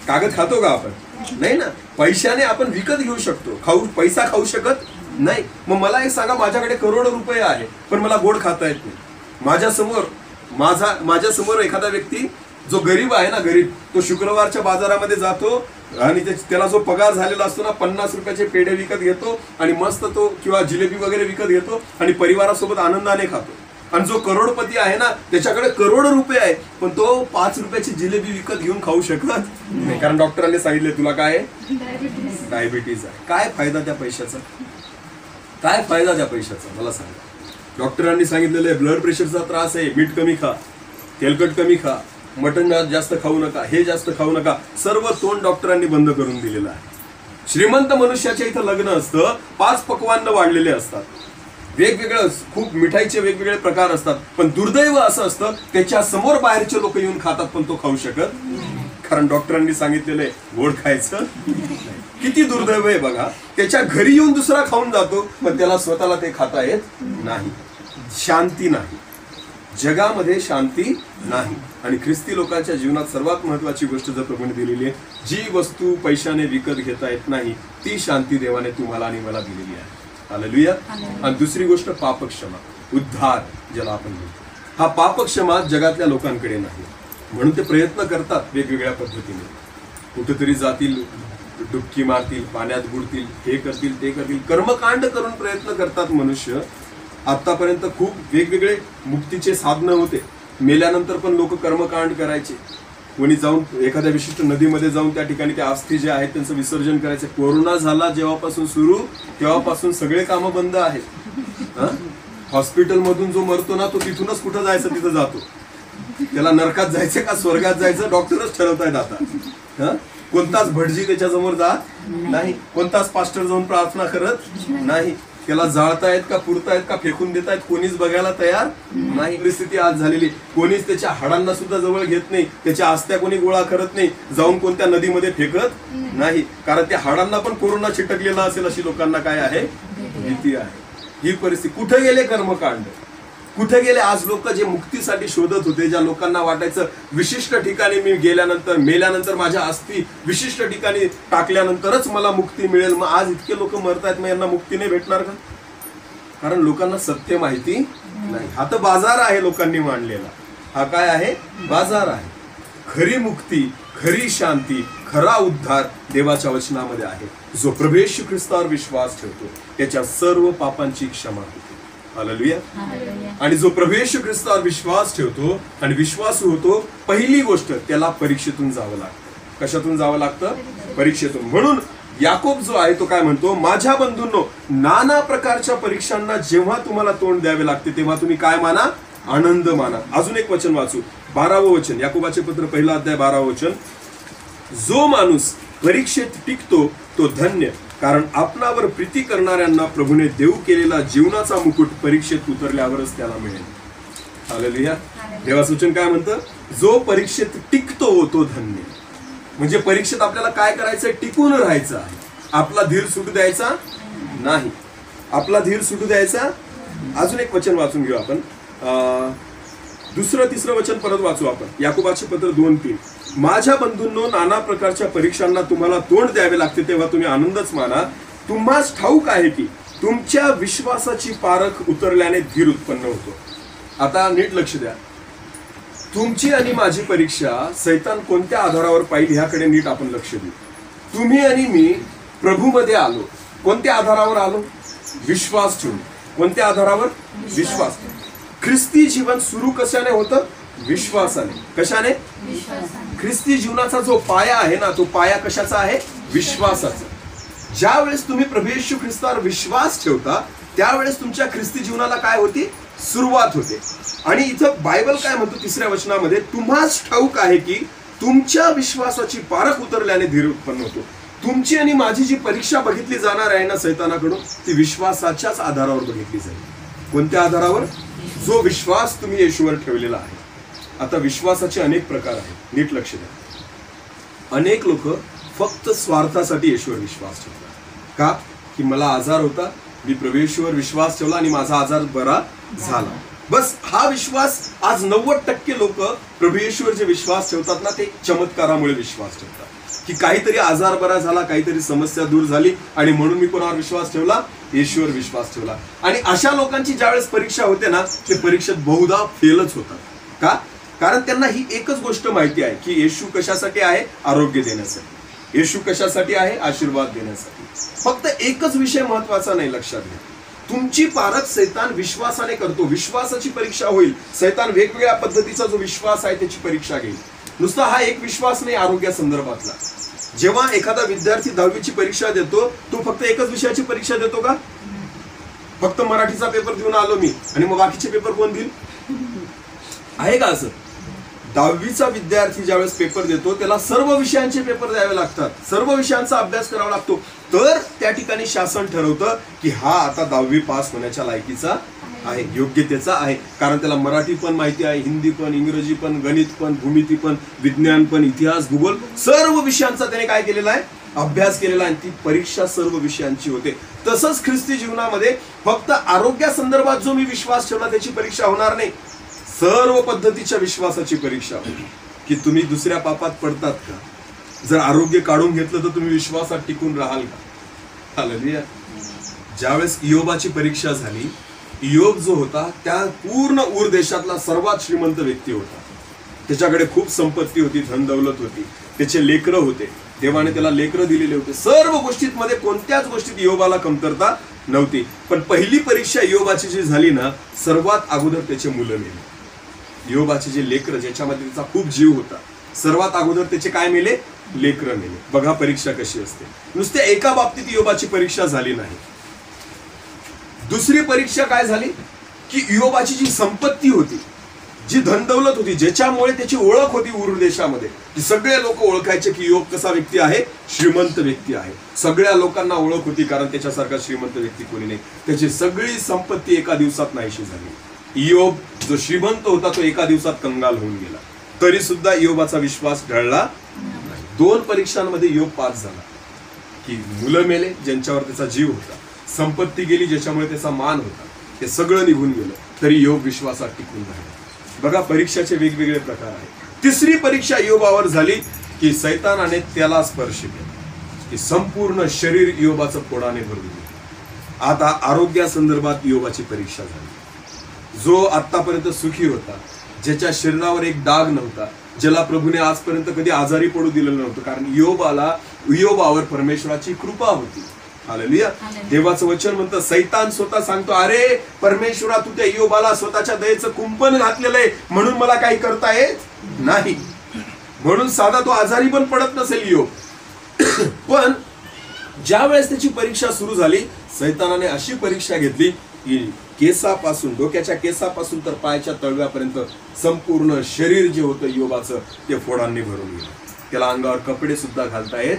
कागद खातो का आपण? नाही ना. पैशाने आपण विकत घेऊ शकतो, पैसा खाऊ शकत नाही. मग मला एक सांगा, माझ्याकडे करोडो रुपये आहे पण मला गोड खाता येत नाही. माझ्यासमोर एखादा व्यक्ती जो गरीब आहे ना, गरीब, तो शुक्रवारच्या बाजारामध्ये जातो आणि त्याला जो पगार झालेला असतो ना, 50 रुपयाचे पेढे विकत घेतो आणि मस्त तो किंवा जिलेबी वगैरे विकत घेतो आणि परिवारासोबत आनंदाने खातो. आणि जो करोडपती आहे ना, त्याच्याकडे करोडो रुपये आहे पण तो 5 रुपयाची जिलेबी विकत घेऊन खाऊ शकत नाही, कारण डॉक्टरांनी सांगितले तुला काय डायबिटीज आहे. काय फायदा त्या पैशाचा? काय फायदा त्या पैशाचा मला सांगा. डॉक्टरांनी सांगितलेलं आहे ब्लड प्रेशरचा त्रास आहे, मीठ कमी खा, तेलकट कमी खा, मटण जास्त खाऊ नका, हे जास्त खाऊ नका. सर्व तोंड डॉक्टरांनी बंद करून दिलेलं आहे. श्रीमंत मनुष्याच्या इथं लग्न असतं, 5 पक्वान्न वाढलेले असतात, वेगवेगळं खूप मिठाईचे वेगवेगळे प्रकार असतात, पण दुर्दैव असं असतं त्याच्या समोर बाहेरचे लोक येऊन खातात पण तो खाऊ शकत, कारण डॉक्टरांनी सांगितलेलं आहे गोड खायचं. किती दुर्दैव आहे बघा. त्याच्या घरी येऊन दुसरा खाऊन जातो पण त्याला स्वतःला ते खाता येत नाही. शांती नाही, जगामध्ये शांती नाही. आणि ख्रिस्ती लोकांच्या जीवनात सर्वात महत्वाची गोष्ट जर प्रभूने दिलेली आहे, जी वस्तू पैशाने विकत घेता येत नाही ती शांती देवाने तुम्हाला आणि मला दिलेली आहे. हालेलुया. आणि दुसरी गोष्ट पापक्षमा, उद्धार ज्याला आपण म्हणतो. हा पापक्षमा जगातल्या लोकांकडे नाही, म्हणून ते प्रयत्न करतात वेगवेगळ्या पद्धतीने. कुठेतरी जातील, डुबकी मारतील, पाण्यात बुडतील, हे करतील ते करतील, कर्मकांड करून प्रयत्न करतात मनुष्य. आतापर्यंत खूप वेगवेगळे मुक्तीचे साधनं होते. मेल्यानंतर पण लोक कर्मकांड करायचे. कोणी जाऊन एखाद्या विशिष्ट नदीमध्ये जाऊन त्या ठिकाणी त्या अस्थी जे आहेत त्यांचं विसर्जन करायचे. कोरोना झाला जेव्हापासून सुरू तेव्हापासून सगळे कामं बंद आहेत. हॉस्पिटलमधून जो मरतो ना, तो तिथूनच कुठं जायचं तिथं जातो. त्याला नरकात जायचं का स्वर्गात जायचं डॉक्टरच ठरवतायत आता. कोणताच भटजी त्याच्यासमोर जात नाही, कोणताच पास्टर जाऊन प्रार्थना करत नाही. त्याला जाळतायत का पुरतायत का फेकून देतायत कोणीच बघायला तयार नाही. परिस्थिती आज झालेली, कोणीच त्याच्या हाडांना सुद्धा जवळ घेत नाही, त्याच्या अस्त्या कोणी गोळा करत नाही, जाऊन कोणत्या नदीमध्ये फेकत नाही, कारण त्या हाडांना पण कोरोना चिटकलेला असेल अशी लोकांना काय आहे, भीती आहे. ही परिस्थिती. कुठे गेले कर्मकांड, कुठे गेले आज लोक जे मुक्तीसाठी शोधत होते, ज्या लोकांना वाटायचं विशिष्ट ठिकाणी मी गेल्यानंतर मेल्यानंतर माझ्या अस्थी विशिष्ट ठिकाणी टाकल्यानंतरच मला मुक्ती मिळेल, मग आज इतके लोक मरतायत, मग यांना मुक्ती नाही भेटणार का? कारण लोकांना सत्य माहिती नाही. हा तर बाजार आहे लोकांनी मांडलेला. हा काय आहे? बाजार आहे. खरी मुक्ती, खरी शांती, खरा उद्धार देवाच्या वचनामध्ये आहे. जो प्रभू येशू ख्रिस्तावर विश्वास ठेवतो त्याच्या सर्व पापांची क्षमा होते. हालेलुया. आणि जो प्रभू येशू ख्रिस्तावर विश्वास ठेवतो आणि विश्वासू होतो, पहिली गोष्ट त्याला परीक्षेतून जावं लागतं. कशातून जावं लागतं? परीक्षेतून. म्हणून याकोब जो आहे तो काय म्हणतो, माझ्या बंधूंनो, नाना प्रकारच्या परीक्षांना जेव्हा तुम्हाला तोंड द्यावे लागते तेव्हा तुम्ही काय माना? आनंद माना. अजून एक वचन वाचू, 12वं वचन, याकोबाचे पत्र 1 अध्याय 12वं वचन. जो माणूस परीक्षेत टिकतो तो धन्य, कारण आपणावर प्रीती करणाऱ्यांना प्रभूने देऊ केलेला जीवनाचा मुकुट परीक्षेत उतरल्यावरच त्याला मिळेल. हालेलुया. देवाचं वचन काय म्हणतं? जो परीक्षेत टिकतो तो धन्य. म्हणजे परीक्षेत आपल्याला काय करायचंय? टिकून राहायचं आहे. आपला धीर सुटू द्यायचा नाही. आपला धीर सुटू द्यायचा. अजून एक वचन वाचून घेऊ आपण, 2-3 वचन परत वाचू आपण. याकोबाचे पत्र 2-3. माझ्या बंधूंनो, नाना प्रकारच्या परीक्षांना तुम्हाला तोंड द्यावे लागते तेव्हा तुम्ही आनंदच माना. तुम्हास ठाऊक आहे की तुमच्या विश्वासाची पारख उतरल्याने धीर उत्पन्न होतो. आता नीट लक्ष द्या. तुमची आणि माझी परीक्षा सैतान कोणत्या आधारावर पाहिजे ह्याकडे नीट आपण लक्ष देऊ. तुम्ही आणि मी प्रभूमध्ये आलो. कोणत्या आधारावर आलो? विश्वास ठेवून. कोणत्या आधारावर? विश्वास. ख्रिस्ती जीवन सुरू कशाने होतं? विश्वासाने. कशाने? ख्रिस्ती जीवनाचा जो पाया आहे ना, तो पाया कशाचा आहे? विश्वासाचा. ज्या वेळेस तुम्ही प्रभू येशू ख्रिस्तावर विश्वास ठेवता त्यावेळेस तुमच्या ख्रिस्ती जीवनाला काय होती? सुरुवात होते. आणि इथं बायबल काय म्हणतो 3ऱ्या वचनामध्ये, तुम्हास ठाऊक आहे की तुमच्या विश्वासाची पारख उतरल्याने धीर उत्पन्न होतो. तुमची आणि माझी जी परीक्षा बघितली जाणार आहे ना सैतानाकडून, ती विश्वासाच्याच आधारावर बघितली जाईल. कोणत्या आधारावर? जो विश्वास तुम्ही येशूवर ठेवलेला आहे. आता विश्वासाचे अनेक प्रकार आहेत, नीट लक्ष द्या. अनेक लोक फक्त स्वार्थासाठी येशूवर विश्वास ठेवतात. का? की मला आजार होता, मी प्रभू येशूवर विश्वास ठेवला आणि माझा आजार बरा झाला. बस हा विश्वास. आज 90% लोक प्रभू येशूवर जे विश्वास ठेवतात ना, ते चमत्कारामुळे विश्वास ठेवतात. की काहीतरी आजार बरा झाला, काहीतरी समस्या दूर झाली आणि म्हणून मी कोणावर विश्वास ठेवला? येशूवर विश्वास ठेवला. आणि अशा लोकांची ज्यावेळेस परीक्षा होते ना, ते परीक्षेत बहुधा फेलच होतात. का? कारण त्यांना ही एकच गोष्ट माहिती आहे की येशू कशासाठी आहे? आरोग्य देण्यासाठी. येशू कशासाठी आहे? आशीर्वाद देण्यासाठी. फक्त एकच विषय महत्वाचा नाही, लक्षात घ्या. तुमची पारख सैतान विश्वासाने करतो. विश्वासाची परीक्षा होईल. सैतान वेगवेगळ्या पद्धतीचा जो विश्वास आहे त्याची परीक्षा घेईल. नुसता हा एक विश्वास नाही आरोग्या संदर्भातला. जेव्हा एखादा विद्यार्थी 10वीची परीक्षा देतो, तो फक्त एकच विषयाची परीक्षा देतो का? फक्त मराठीचा पेपर देऊन आलो मी आणि मग बाकीचे पेपर कोण देईल? आहे का असं? 10वीचा विद्यार्थी ज्यावेळेस पेपर देतो त्याला सर्व विषयांचे पेपर द्यावे लागतात, सर्व विषयांचा अभ्यास करावा लागतो. तर त्या ठिकाणी शासन ठरवतं की हा आता 10वी पास होण्याच्या लायकीचा आहे, योग्यतेचा आहे. कारण त्याला मराठी पण माहिती आहे, हिंदी पण, इंग्रजी पण, गणित पण, भूमिती पण, विज्ञान पण, इतिहास, भूगोल, सर्व विषयांचा त्याने काय केलेला आहे? अभ्यास केलेला आहे. ती परीक्षा सर्व विषयांची होते. तसंच ख्रिस्ती जीवनामध्ये फक्त आरोग्यासंदर्भात जो मी विश्वास ठेवला त्याची परीक्षा होणार नाही, सर्व पद्धतीच्या विश्वासाची परीक्षा होती. की तुम्ही दुसऱ्या पापात पडतात का? जर आरोग्य काढून घेतलं तर तुम्ही विश्वासात टिकून राहाल का? हालेलुया. ज्यावेळेस इयोबाची परीक्षा झाली, इयोब जो होता त्या पूर्ण ऊर देशातला सर्वात श्रीमंत व्यक्ती होता. त्याच्याकडे खूप संपत्ती होती, धन दौलत होती, त्याचे लेकरं होते, देवाने त्याला लेकरं दिलेले होते. सर्व गोष्टींमध्ये कोणत्याच गोष्टीत इयोबाला कमतरता नव्हती. पण पहिली परीक्षा इयोबाची जी झाली ना, सर्वात अगोदर त्याचे मुलं मेले. इयोबाचे जे लेकरं, ज्याच्यामध्ये त्याचा खूप जीव होता, सर्वात अगोदर त्याचे काय मेले? लेकरं मेले. बघा परीक्षा कशी असते. नुसत्या एका बाबतीत इयोबाची परीक्षा झाली नाही. दुसरी परीक्षा काय झाली की इयोबाची जी संपत्ती होती, जी धनदौलत होती, ज्याच्यामुळे त्याची ओळख होती ऊर देशामध्ये, की सगळे लोक ओळखायचे की इयोब कसा व्यक्ती आहे? श्रीमंत व्यक्ती आहे. सगळ्या लोकांना ओळख होती, कारण त्याच्यासारखा श्रीमंत व्यक्ती कोणी नाही. त्याची सगळी संपत्ती एका दिवसात नाहीशी झाली. इयोब जो श्रीमंत होता तो एका दिवसात कंगाल होऊन गेला. तरी सुद्धा इयोबाचा विश्वास ढळला नाही. 2 परीक्षांमध्ये इयोब पास झाला. की मुलं मेले ज्यांच्यावर त्याचा जीव होता, संपत्ती गेली ज्याच्यामुळे त्याचा मान होता, ते सगळं निघून गेलं, तरी इयोब विश्वासात टिकून राहिला. बघा परीक्षाचे वेगवेगळे प्रकार आहेत. तिसरी परीक्षा इयोबावर झाली की सैतानाने त्याला स्पर्श केला, की संपूर्ण शरीर इयोबाचं फोडाने भरून गेलं. आता आरोग्यासंदर्भात इयोबाची परीक्षा झाली. जो आतापर्यंत सुखी होता, ज्याच्या शरीरावर एक डाग नव्हता, ज्याला प्रभूने आजपर्यंत कधी आजारी पडू दिलेलं नव्हतं, कारण इयोबावर परमेश्वराची कृपा होती. हालेलुया. देवाचं वचन म्हणतं, सैतान स्वतः सांगतो, अरे परमेश्वरा, तू त्या इयोबाला स्वतःच्या दयेचं कुंपण घातलेलं आहे, म्हणून मला काही करता येत नाही. म्हणून साधा तो आजारी पण पडत नसेल इयोब. पण ज्या वेळेस त्याची परीक्षा सुरू झाली, सैतानाने अशी परीक्षा घेतली की केसापासून, डोक्याच्या केसापासून तर पायाच्या तळव्यापर्यंत संपूर्ण शरीर जे होतं इयोबाचं ते फोडांनी भरून गेलं. त्याला अंगावर कपडे सुद्धा घालता येत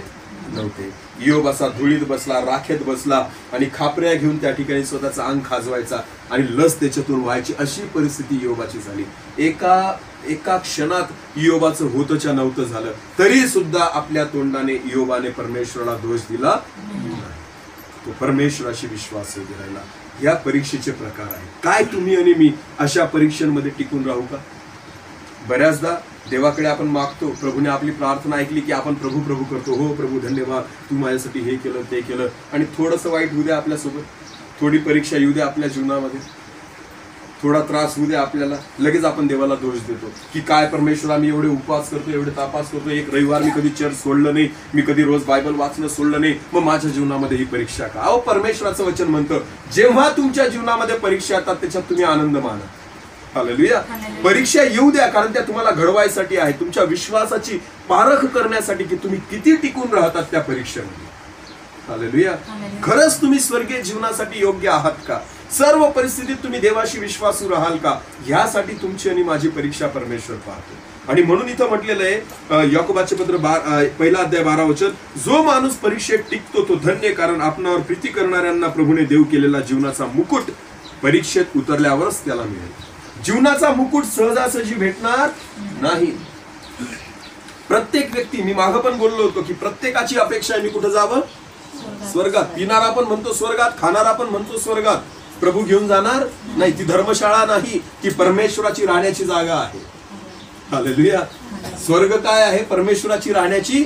नव्हते. इयोब असा धुळीत बसला, राखेत बसला आणि खापऱ्या घेऊन त्या ठिकाणी स्वतःचा अंग खाजवायचा आणि लस त्याच्यातून व्हायची, अशी परिस्थिती इयोबाची झाली. एका क्षणात इयोबाचं होतच्या नव्हतं झालं, तरी सुद्धा आपल्या तोंडाने इयोबाने परमेश्वराला दोष दिला. तो परमेश्वराशी विश्वास राहिला. या परीक्षेचे प्रकार आहेत. काय तुम्ही आणि मी अशा परीक्षांमध्ये टिकून राहू का? बऱ्याचदा देवाकडे आपण मागतो, प्रभूने आपली प्रार्थना ऐकली की आपण प्रभू प्रभू करतो, हो प्रभू धन्यवाद, तू माझ्यासाठी हे केलं ते केलं, आणि थोडंसं वाईट होऊ द्या आपल्यासोबत, थोडी परीक्षा येऊ द्या आपल्या जीवनामध्ये, थोडा त्रास होऊ द्या आपल्याला, लगेच आपण देवाला दोष देतो की काय परमेश्वरा, मी एवढे उपवास करतो, एवढे तापास करतो, एक रविवार मी कधी चर्च सोडलं नाही, मी कधी रोज बायबल वाचणं सोडलं नाही, मग माझ्या जीवनामध्ये ही परीक्षा का? अहो, परमेश्वराचं वचन म्हणतं, जेव्हा तुमच्या जीवनामध्ये परीक्षा येतात त्याच्यात तुम्ही आनंद माना. हालेलुया. परीक्षा येऊ द्या, कारण त्या तुम्हाला घडवायसाठी आहे, तुमच्या विश्वासाची पारख करण्यासाठी की तुम्ही किती टिकून राहतात त्या परीक्षेमध्ये. हालेलुया. खरंच तुम्ही स्वर्गीय जीवनासाठी योग्य आहात का? सर्व परिस्थितीत तुम्ही देवाशी विश्वासू राहाल का? यासाठी तुमची आणि माझी परीक्षा परमेश्वर पाहतो. आणि म्हणून इथं म्हटलेलं आहे याकोबाचे पत्र 1 अध्याय 12 वचन, जो माणूस परीक्षेत टिकतो तो धन्य, कारण आपणावर प्रीती करणाऱ्यांना प्रभूने देव केलेला जीवनाचा मुकुट परीक्षेत उतरल्यावरच त्याला मिळेल. जीवनाचा मुकुट सहजासहजी भेटणार नाही. प्रत्येक व्यक्ती, मी मागं पण बोललो होतो की प्रत्येकाची अपेक्षा आहे मी कुठं जावं? स्वर्गात. पिणारा पण म्हणतो स्वर्गात, खाणारा पण म्हणतो स्वर्गात. प्रभू घेऊन जाणार नाही. ती धर्मशाळा नाही, ती परमेश्वराची राहण्याची जागा आहे. हालेलुया. स्वर्ग काय आहे? परमेश्वराची राहण्याची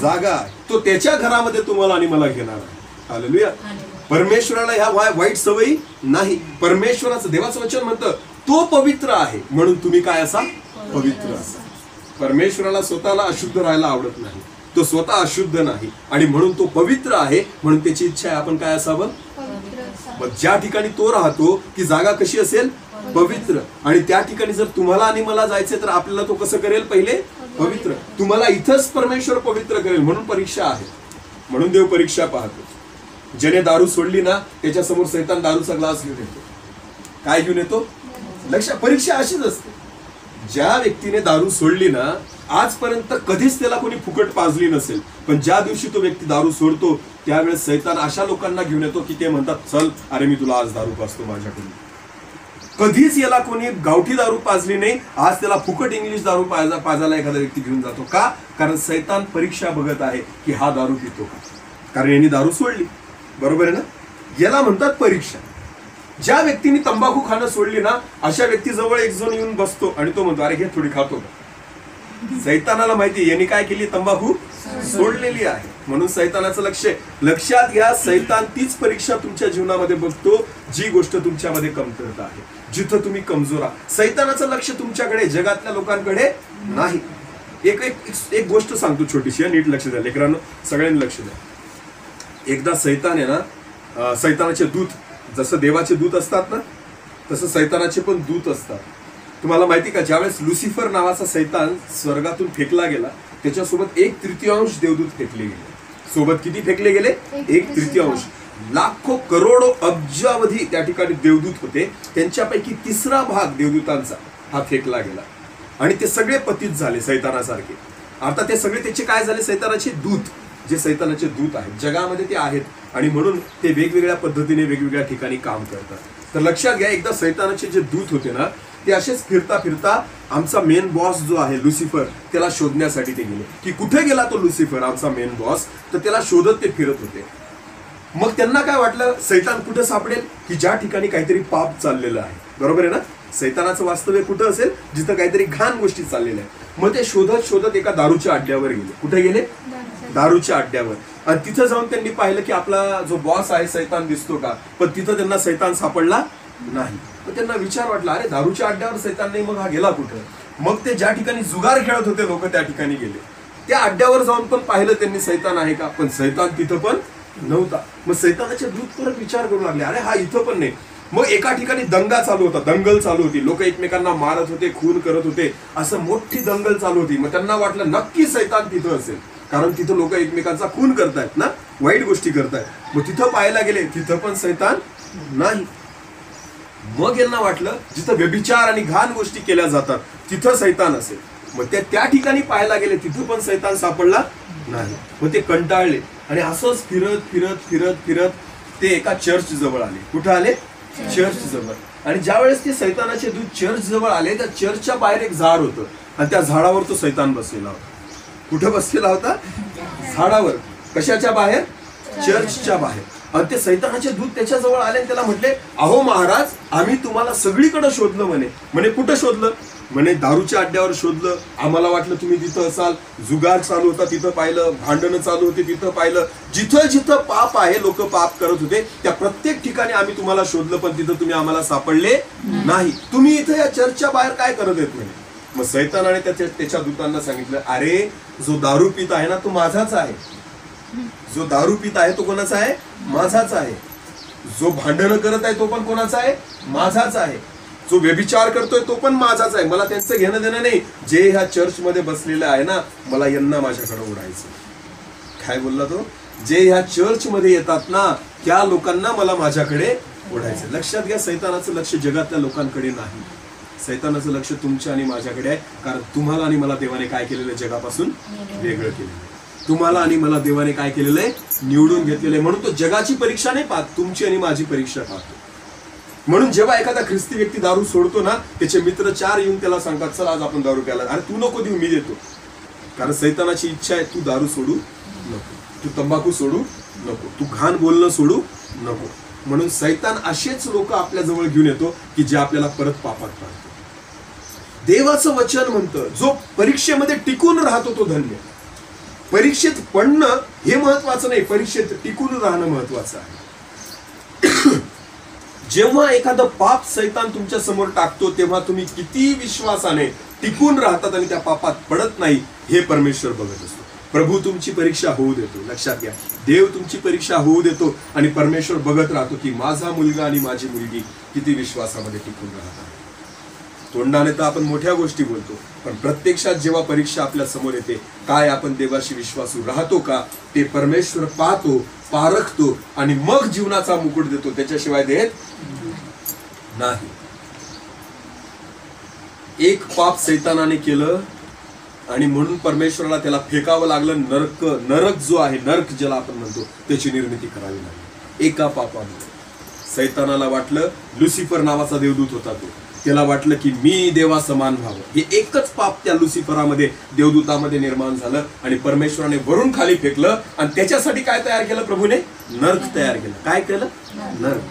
जागा आहे. तो त्याच्या घरामध्ये तुम्हाला आणि मला घेणार आहे. हालेलुया. परमेश्वराला ह्या वाईट सवयी नाही. परमेश्वराचं देवाचं वचन म्हणतं तो पवित्र आहे म्हणून तुम्ही काय असा पवित्र असा. परमेश्वराला स्वतःला अशुद्ध राहायला आवडत नाही. तो स्वतः अशुद्ध नाही आणि म्हणून तो पवित्र आहे म्हणून त्याची इच्छा आहे आपण काय असावं. मग ज्या ठिकाणी तो राहतो ती जागा कशी असेल पवित्र. आणि त्या ठिकाणी जर तुम्हाला आणि मला जायचंय तर आपल्याला तो कसं करेल पहिले पवित्र. तुम्हाला इथंच परमेश्वर पवित्र करेल म्हणून परीक्षा आहे. म्हणून देव परीक्षा पाहतो. ज्याने दारू सोडली ना त्याच्या समोर सैतान दारूचा ग्लास घेऊन येतो. काय घेऊन येतो लक्षात. परीक्षा अशीच असते. ज्या व्यक्तीने दारू सोडली ना आजपर्यंत कधीच त्याला कोणी फुकट पाजली नसेल पण ज्या दिवशी तो व्यक्ती दारू सोडतो त्यावेळेस सैतान अशा लोकांना घेऊन येतो की ते म्हणतात चल अरे मी तुला आज दारू पाजतो माझ्याकडून. कधीच याला कोणी गावठी दारू पाजली नाही. आज त्याला फुकट इंग्लिश दारू पाजायला एखादा व्यक्ती घेऊन जातो. का कारण सैतान परीक्षा बघत आहे की हा दारू पितो का. कारण यांनी दारू सोडली. बरोबर आहे ना. याला म्हणतात परीक्षा. ज्या व्यक्तीने तंबाखू खाणं सोडली ना अशा व्यक्तीजवळ एक जण येऊन बसतो आणि तो म्हणतो अरे घे थोडी खातो का. सैतानाला माहिती यांनी काय केली तंबाखू सोडलेली आहे म्हणून सैतानाचं लक्षात घ्या. सैतान तीच परीक्षा तुमच्या जीवनामध्ये बघतो जी गोष्ट तुमच्यामध्ये कमतरता आहे जिथं तुम्ही कमजोर आहात. सैतानाचं लक्ष तुमच्याकडे जगातल्या लोकांकडे नाही. एक गोष्ट सांगतो छोटीशी नीट लक्ष द्या लेकरांनो सगळ्यांनी लक्ष द्या. एकदा सैतान आहे ना सैतानाचे दूत जसं देवाचे दूत असतात ना तसं सैतानाचे पण दूत असतात. तुम्हाला माहिती का ज्यावेळेस लुसिफर नावाचा सैतान स्वर्गातून फेकला गेला त्याच्यासोबत 1/3 देवदूत फेकले गेले. सोबत किती फेकले गेले 1/3. लाखो करोडो अब्जावधी त्या ठिकाणी देवदूत होते. त्यांच्यापैकी 3रा भाग देवदूतांचा हा फेकला गेला आणि ते सगळे पतित झाले सैतानासारखे. आता ते सगळे त्याचे काय झाले सैतानाचे दूत. जे सैतानाचे दूत आहेत जगामध्ये ते आहेत आणि म्हणून ते वेगवेगळ्या पद्धतीने वेगवेगळ्या ठिकाणी काम करतात. तर लक्षात घ्या एकदा सैतानाचे जे दूत होते ना ते असेच फिरता फिरता आमचा मेन बॉस जो आहे लुसिफर त्याला शोधण्यासाठी ते गेले. की कुठे गेला तो लुसिफर आमचा मेन बॉस. तर त्याला शोधत ते फिरत होते. मग त्यांना काय वाटलं सैतान कुठं सापडेल की ज्या ठिकाणी काहीतरी पाप चाललेलं आहे. बरोबर आहे ना. सैतानाचं वास्तव्य कुठं असेल जिथं काहीतरी घाण गोष्टी चाललेल्या आहेत. मग ते शोधत शोधत एका दारूच्या अड्ड्यावर गेले. कुठे गेले दारूच्या अड्ड्यावर. आणि तिथं जाऊन त्यांनी पाहिलं की आपला जो बॉस आहे सैतान दिसतो का. पण तिथं त्यांना सैतान सापडला नाही. मग त्यांना विचार वाटला अरे दारूच्या अड्ड्यावर सैतान नाही मग हा गेला कुठं. मग ते ज्या ठिकाणी जुगार खेळत होते लोक त्या ठिकाणी गेले. त्या अड्ड्यावर जाऊन पण पाहिलं त्यांनी सैतान आहे का पण सैतान तिथं पण नव्हता. मग सैतानाचे दूत परत विचार करू लागले अरे हा इथं पण नाही. मग एका ठिकाणी दंगा चालू होता. दंगल चालू होती. लोक एकमेकांना मारत होते खून करत होते. असं मोठी दंगल चालू होती. मग त्यांना वाटलं नक्की सैतान तिथं असेल कारण तिथं लोक एकमेकांचा खून करतायत ना वाईट गोष्टी करतायत. मग तिथं पाहायला गेले तिथं पण सैतान नाही. मग यांना वाटलं जिथं व्यभिचार आणि घाण गोष्टी केल्या जातात तिथं सैतान असेल. मग त्या ठिकाणी पाहायला गेले तिथं पण सैतान सापडला नाही. मग ते कंटाळले आणि असंच फिरत फिरत फिरत फिरत ते एका चर्च जवळ आले. कुठं आले चर्च जवळ. आणि ज्या वेळेस ते सैतानाचे दूत चर्च जवळ आले त्या चर्चच्या बाहेर एक झाड होतं आणि त्या झाडावर तो सैतान बसलेला होता. कुठं बसलेला होता झाडावर. कशाच्या बाहेर चर्चच्या बाहेर. आणि ते सैतानाचे दूत त्याच्याजवळ आले आणि त्याला म्हटले अहो महाराज आम्ही तुम्हाला सगळीकडे शोधलं म्हणे कुठं शोधलं म्हणे दारूच्या अड्ड्यावर शोधलं. आम्हाला वाटलं तुम्ही तिथं असाल. जुगार चालू होता तिथं पाहिलं. भांडणं चालू होते तिथं पाहिलं. जिथं जिथं पाप आहे लोक पाप करत होते त्या प्रत्येक ठिकाणी आम्ही तुम्हाला शोधलं पण तिथं तुम्ही आम्हाला सापडले नाही. तुम्ही इथं या चर्चच्या बाहेर काय करत आहेत म्हणे. मग सैतानाने त्याच्या दूतांना सांगितलं अरे जो दारू पित आहे ना तो माझाच आहे. जो दारू पित आहे तो कोणाचा आहे माझाच आहे. जो भांडणं करत आहे तो पण कोणाचा आहे माझाच आहे. जो व्यभिचार करतोय तो पण माझाच आहे. मला त्यांचं घेणं देणं नाही. जे ह्या चर्च मध्ये बसलेलं आहे ना मला यांना माझ्याकडे ओढायचं. काय बोलला तो. जे ह्या चर्च मध्ये येतात ना त्या लोकांना मला माझ्याकडे ओढायचं. लक्षात घ्या सैतानाचं लक्ष जगातल्या लोकांकडे नाही. सैतानाचं लक्ष तुमच्या आणि माझ्याकडे आहे. कारण तुम्हाला आणि मला देवाने काय केलेलं जगापासून वेगळं केलेलं. तुम्हाला आणि मला देवाने काय केलेलं आहे निवडून घेतलेलं आहे. म्हणून तो जगाची परीक्षा नाही पाहत तुमची आणि माझी परीक्षा पाहतो. म्हणून जेव्हा एखादा ख्रिस्ती व्यक्ती दारू सोडतो ना त्याचे मित्र 4 येऊन त्याला सांगतात चल आज आपण दारू प्यायला. अरे तू नको देऊ मी देतो. कारण सैतानाची इच्छा आहे तू दारू सोडू नको. तू तंबाखू सोडू नको. तू घाण बोलणं सोडू नको. म्हणून सैतान असेच लोक आपल्या जवळ घेऊन येतो की जे आपल्याला परत पापात पाडतो. देवाचं वचन म्हणतं जो परीक्षेमध्ये टिकून राहतो तो धन्य. परीक्षेत पडणं हे महत्वाचं नाही, परीक्षेत टिकून राहणं महत्वाचं आहे. जेव्हा एखादं पाप सैतान तुमच्या समोर टाकतो तेव्हा तुम्ही किती विश्वासाने टिकून राहतात आणि त्या पापात पडत नाही हे परमेश्वर बघत असतो. प्रभू तुमची परीक्षा होऊ देतो, लक्षात घ्या. देव तुमची परीक्षा होऊ देतो आणि परमेश्वर बघत राहतो की माझा मुलगा आणि माझी मुलगी किती विश्वासामध्ये टिकून राहतात. तोंडाने तर आपण मोठ्या गोष्टी बोलतो, पण प्रत्यक्षात जेव्हा परीक्षा आपल्या समोर येते, काय आपण देवाशी विश्वासू राहतो का ते परमेश्वर पाहतो, पारखतो आणि मग जीवनाचा मुकुट देतो, त्याच्याशिवाय देत नाही. एक पाप सैतानाने केलं आणि म्हणून परमेश्वराला त्याला फेकावं लागलं. नरक जो आहे, नरक ज्याला आपण म्हणतो, त्याची निर्मिती करावी लागली एका पापामुळे. सैतानाला वाटलं, लुसिफर नावाचा देवदूत होता तो, त्याला वाटलं की मी देवा समान व्हावं. हे एकच पाप त्या लुसिफरामध्ये, देवदूतामध्ये निर्माण झालं आणि परमेश्वराने वरून खाली फेकलं. आणि त्याच्यासाठी काय तयार केलं प्रभूने? नर्क तयार केलं. काय केलं? नर्क.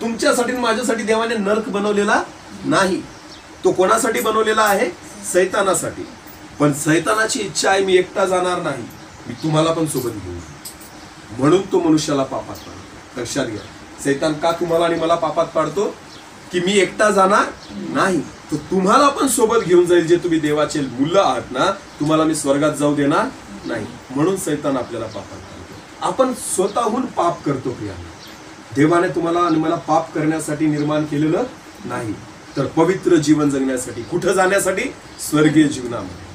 तुमच्यासाठी माझ्यासाठी देवाने नर्क बनवलेला नाही, तो कोणासाठी बनवलेला आहे? सैतानासाठी. पण सैतानाची इच्छा आहे मी एकटा जाणार नाही, मी तुम्हाला पण सोबत घेऊन, म्हणून तो मनुष्याला पापात पाडतो. लक्षात घ्या, सैतान का तुम्हाला आणि मला पापात पाडतो? की मी एकटा जाणार नाही, तो तुम्हाला पण सोबत घेऊन जाईल. जे तुम्ही देवाचे मुलं आहात ना, तुम्हाला मी स्वर्गात जाऊ देणार नाही, म्हणून सैतान आपल्याला पापात पाडतो. आपण स्वतःहून पाप करतो प्रियांनो. देवाने तुम्हाला आणि मला पाप करण्यासाठी निर्माण केलेलं नाही, तर पवित्र जीवन जगण्यासाठी. कुठं जाण्यासाठी? स्वर्गीय जीवनामध्ये.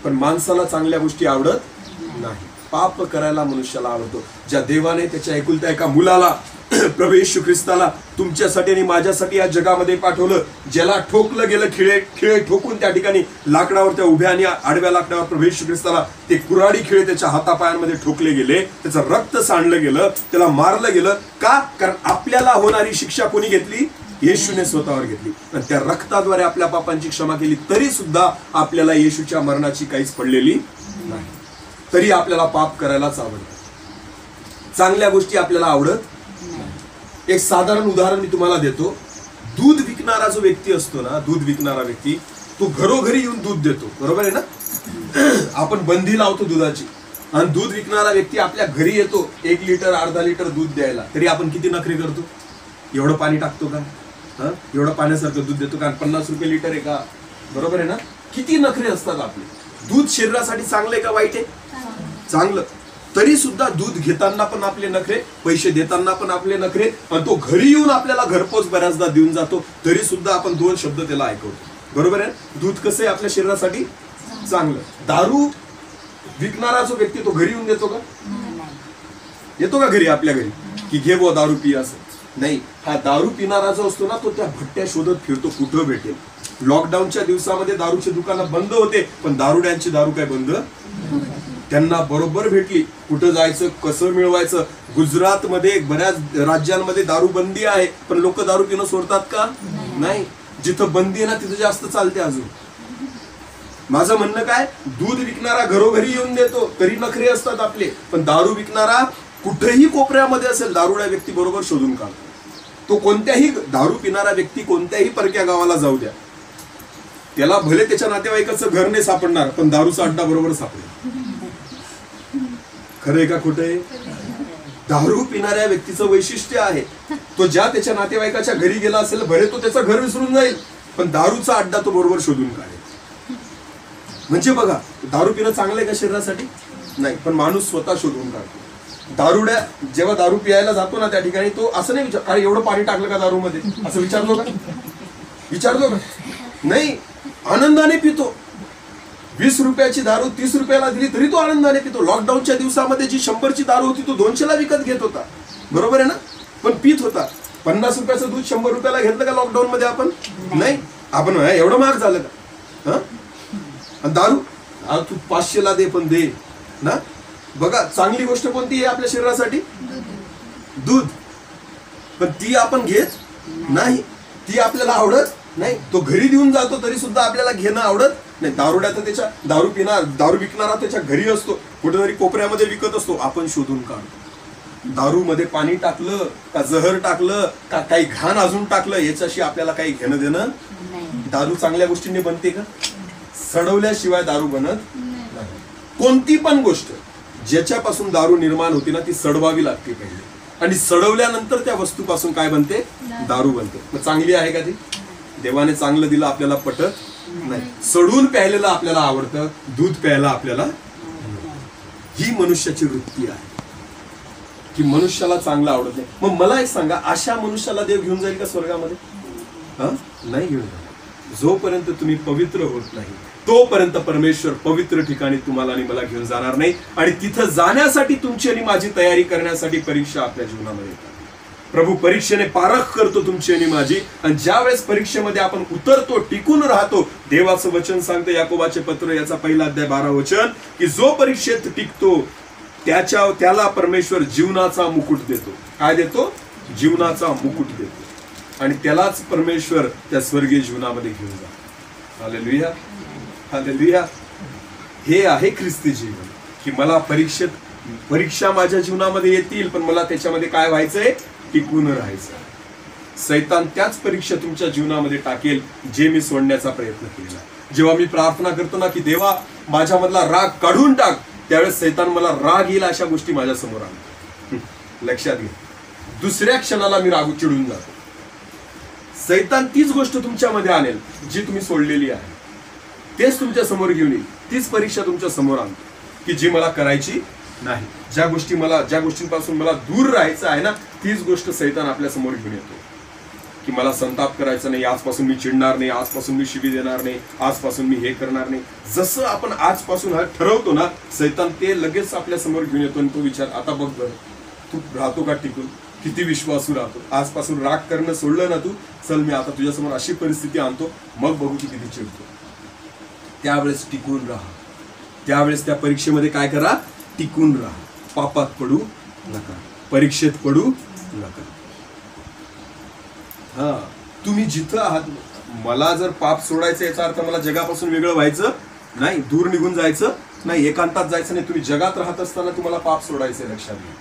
पण माणसाला चांगल्या गोष्टी आवडत नाही, पाप करायला मनुष्याला आवडतो. ज्या देवाने त्याच्या एकुलत्या एका मुलाला, प्रभू येशू ख्रिस्ताला तुमच्यासाठी आणि माझ्यासाठी या जगामध्ये पाठवलं, ज्याला ठोकलं गेलं, खिळे ठोकून त्या ठिकाणी लाकडावर, त्या उभ्या आणि आडव्या लाकडावर प्रभू येशू ख्रिस्ताला ते कुऱ्हाडी खिळे त्याच्या हातापायांमध्ये ठोकले गेले, त्याचं रक्त सांडलं गेलं, त्याला मारलं गेलं. का? कारण आपल्याला होणारी शिक्षा कोणी घेतली? येशूने स्वतःवर घेतली. आणि त्या रक्ताद्वारे आपल्या पापांची क्षमा केली, तरी सुद्धा आपल्याला येशूच्या मरणाची काहीच पडलेली नाही. तरी आपल्याला पाप करायलाच आवडतं, चांगल्या गोष्टी आपल्याला आवडत. एक साधारण उदाहरण मी तुम्हाला देतो. दूध विकणारा जो व्यक्ती असतो ना, दूध विकणारा व्यक्ती, तो घरोघरी येऊन दूध देतो, बरोबर आहे ना? आपण बंदी लावतो दुधाची, आणि दूध विकणारा व्यक्ती आपल्या घरी येतो 1 लिटर अर्धा लिटर दूध द्यायला, तरी आपण किती नखरे करतो? एवढं पाणी टाकतो का? एवढं पाण्यासारखं दूध देतो का? 50 रुपये लिटर आहे का? बरोबर आहे ना? किती नखरे असतात आपले. दूध शरीरासाठी चांगलं आहे का वाईट आहे? चांगलं. तरी सुद्धा दूध घेताना पण आपले नखरे, पैसे देताना पण आपले नखरे, आणि तो घरी येऊन आपल्याला घरपोच बऱ्याचदा देऊन जातो, तरी सुद्धा आपण 2 शब्द त्याला ऐकवतो, बरोबर आहे? दूध कसं आहे आपल्या शरीरासाठी? चांगलं. दारू विकणारा जो व्यक्ती, तो घरी येऊन देतो का? येतो का घरी, आपल्या घरी, की घे बुवा दारू पी असं? नाही. हा दारू पिणारा जो असतो ना, तो त्या भट्ट्या शोधत फिरतो, कुठं भेटेल. लॉकडाऊनच्या दिवसामध्ये दारूची दुकानं बंद होते, पण दारुड्यांची दारू काय बंद? त्यांना बरोबर भेटली. कुठं जायचं, कसं मिळवायचं. गुजरातमध्ये, बऱ्याच राज्यांमध्ये दारू बंदी आहे, पण लोक दारू पिणं सोडतात का? नाही. जिथं बंदी आहे ना, तिथं जास्त चालते अजून. माझं म्हणणं काय, दूध विकणारा घरोघरी येऊन देतो, तरी नखरे असतात आपले, पण दारू विकणारा कुठेही कोपऱ्यामध्ये असेल, दारुड्या व्यक्ती बरोबर शोधून काढतो. तो कोणत्याही दारू पिणारा व्यक्ती कोणत्याही परक्या गावाला जाऊ द्या, त्याला भले त्याच्या नातेवाईकाचं घर नाही सापडणार, पण दारूचा अड्डा बरोबर सापडेल. खरंय का खोटं आहे? दारू पिणाऱ्या व्यक्तीचं वैशिष्ट्य आहे, तो ज्या त्याच्या नातेवाईकाच्या घरी गेला असेल, भले तो त्याचं घर विसरून जाईल, पण दारूचा अड्डा तो बरोबर शोधून काढेल. म्हणजे बघा, दारू पिणं चांगलं आहे का शरीरासाठी? नाही, पण माणूस स्वतः शोधून काढतो. दारुड्या जेव्हा दारू पियायला जातो ना, त्या ठिकाणी तो असं नाही विचार, अरे एवढं पाणी टाकलं का दारू मध्ये, असं विचारतो का? विचारतो का? नाही. आनंदाने पितो. 20 रुपयाची दारू 30 रुपयाला दिली तरी तो आनंदाने पितो. लॉकडाऊनच्या दिवसामध्ये जी 100ची दारू होती, तो 200ला विकत घेत होता, बरोबर आहे ना? पण पित होता. 50 रुपयाचं दूध 100 रुपयाला घेतलं का लॉकडाऊन मध्ये आपण? नाही. आपण एवढं महाग झालं का? दारू तू 500ला दे, पण दे ना. बघा, चांगली गोष्ट कोणती आहे आपल्या शरीरासाठी? दूध. पण ती आपण घेत नाही, ती आपल्याला आवडत नाही. तो घरी देऊन जातो, तरी सुद्धा आपल्याला घेणं आवडत नाही. दारुड्या तर त्याच्या दारू विकणारा त्याच्या घरी असतो, कुठेतरी कोपऱ्यामध्ये विकत असतो, आपण शोधून काढतो. दारू मध्ये पाणी टाकलं का, जहर टाकलं का, काही घाण अजून टाकलं, याच्याशी आपल्याला काही घेणं देणं. दारू चांगल्या गोष्टींनी बनते का? सडवल्याशिवाय दारू बनत नाही. कोणती पण गोष्ट ज्याच्यापासून दारू निर्माण होती ना ती सडवावी लागते पहिले, आणि सडवल्यानंतर त्या वस्तूपासून काय बनते? दारू बनते. मग चांगली आहे का ती? देवाने चांगलं दिलं आपल्याला पटत नाही. सडून प्यायलेलं आपल्याला आवडतं, दूध प्यायला आपल्याला. ही मनुष्याची वृत्ती आहे की मनुष्याला चांगलं आवडत नाही. मग मला एक सांगा, अशा मनुष्याला देव घेऊन जाईल का स्वर्गामध्ये? नाही घेऊन जाईल. जोपर्यंत तुम्ही पवित्र होत नाही तोपर्यंत परमेश्वर पवित्र ठिकाणी तुम्हाला आणि मला घेऊन जाणार नाही. आणि तिथं जाण्यासाठी तुमची आणि माझी तयारी करण्यासाठी परीक्षा आपल्या जीवनामध्ये येतात. प्रभू परीक्षेने पारख करतो तुमची आणि माझी, आणि ज्या वेळेस परीक्षेमध्ये आपण उतरतो, टिकून राहतो, देवाचं वचन सांगतं याकोबाचे पत्र याचा 1 अध्याय 12 वचन, की जो परीक्षेत टिकतो त्याला परमेश्वर जीवनाचा मुकुट देतो. काय देतो? जीवनाचा मुकुट देतो. आणि त्यालाच परमेश्वर त्या स्वर्गीय जीवनामध्ये घेऊन जातो. Hallelujah, hallelujah. हे आहे ख्रिस्ती जीवन, की मला परीक्षा माझ्या जीवनामध्ये येतील, पण मला त्याच्यामध्ये काय व्हायचंय? टिकून राहायचं. सैतान त्याच परीक्षा तुमच्या जीवनामध्ये टाकेल जे मी सोडण्याचा प्रयत्न केला. जेव्हा मी प्रार्थना करतो ना की देवा माझ्यामधला राग काढून टाक, त्यावेळेस सैतान मला राग येईल अशा गोष्टी माझ्या समोर आणतो. लक्षात घे, दुसऱ्या क्षणाला मी राग चिडून जातो. सैतान तीच गोष्ट तुमच्यामध्ये आणेल जी तुम्ही सोडलेली आहे, तेच तुमच्या समोर घेऊन येईल. तीच परीक्षा तुमच्या समोर आणतो की जी मला करायची नाही. ज्या गोष्टींपासून मला दूर राहायचं आहे ना, तीच गोष्ट सैतान आपल्या समोर घेऊन येतो की मला संताप करायचा नाही, आजपासून मी चिडणार नाही, आजपासून मी शिवी देणार नाही, आजपासून मी हे करणार नाही. जसं आपण आजपासून हा ठरवतो ना, सैतान ते लगेच आपल्या समोर घेऊन येतो आणि तो विचार, आता बघ बरं तू राहतो का टिकून, किती विश्वासू राहतो. आजपासून राग करणं सोडलं ना तू, चल मी आता तुझ्यासमोर अशी परिस्थिती आणतो, मग बघू की किती चिडतो. त्यावेळेस टिकून राहा. त्यावेळेस त्या परीक्षेमध्ये काय करा? टिकून राहा. पापात पडू नका, परीक्षेत पडू नका. तुम्ही जिथं आहात, मला जर पाप सोडायचं याचा अर्थ मला जगापासून वेगळं व्हायचं नाही, दूर निघून जायचं नाही, एकांतात जायचं नाही. तुम्ही जगात राहत असताना तुम्हाला पाप सोडायचंय. लक्षात घ्या.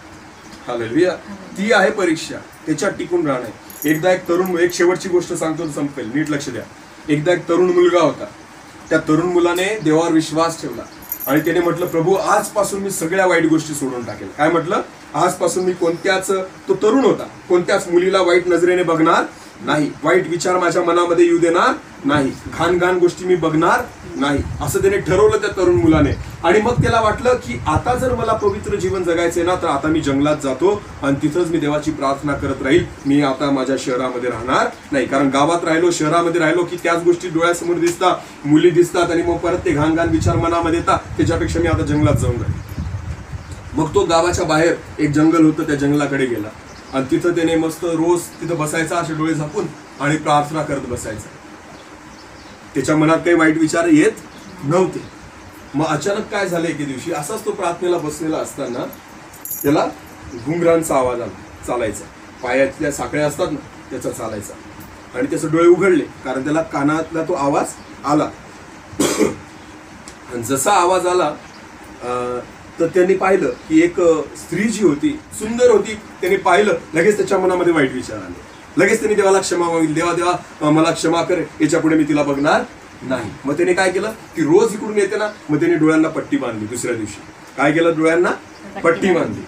हालेलुया. ती आहे परीक्षा, त्याच्यात टिकून राहणं. एकदा एक शेवटची गोष्ट सांगतो, संपेल, नीट लक्ष द्या. एकदा एक तरुण मुलगा होता. त्या तरुण मुलाने देवावर विश्वास ठेवला आणि त्याने म्हटलं, प्रभू आजपासून मी सगळ्या वाईट गोष्टी सोडून टाकेल. काय म्हटलं? आजपासून मी तो तरुण होता, कोणत्याच मुलीला वाईट नजरेने बघणार नाही, वाईट विचार माझ्या मनामध्ये येऊ देणार नाही, घाण गोष्टी मी बघणार नाही, असं त्याने ठरवलं त्या तरुण मुलाने. आणि मग त्याला वाटलं की आता जर मला पवित्र जीवन जगायचंय ना, तर आता मी जंगलात जातो आणि तिथंच मी देवाची प्रार्थना करत राहील. मी आता माझ्या शहरामध्ये राहणार नाही, कारण गावात राहिलो, शहरामध्ये राहिलो की त्याच गोष्टी डोळ्यासमोर दिसतात, मुली दिसतात आणि मग परत ते घाण विचार मनामध्ये येतात. त्याच्यापेक्षा मी आता जंगलात जाऊन राहील. मग तो गावाच्या बाहेर एक जंगल होतं, त्या जंगलाकडे गेला आणि तिथं त्याने मस्त रोज तिथं बसायचा, असे डोळे झाकून आणि प्रार्थना करत बसायचा. त्याच्या मनात काही वाईट विचार येत नव्हते. मग अचानक काय झालं, एके दिवशी असाच तो प्रार्थनेला बसलेला असताना त्याला घुंगरांचा आवाज आला, चालायचा, पायातल्या साखळ्या असतात ना त्याचा चालायचा. आणि त्याचे डोळे उघडले कारण त्याला कानातला तो आवाज आला. आणि जसा आवाज आला तर त्यांनी पाहिलं की एक स्त्री जी होती, सुंदर होती, त्यांनी पाहिलं. लगेच त्याच्या मनामध्ये वाईट विचार आले. लगेच त्यांनी देवाला क्षमा मागितली, देवा मला क्षमा कर, याच्या पुढे मी तिला बघणार नाही. मग त्याने काय केलं की रोज इकडून येते ना, मग त्याने डोळ्यांना पट्टी बांधली. दुसऱ्या दिवशी काय केलं? डोळ्यांना पट्टी बांधली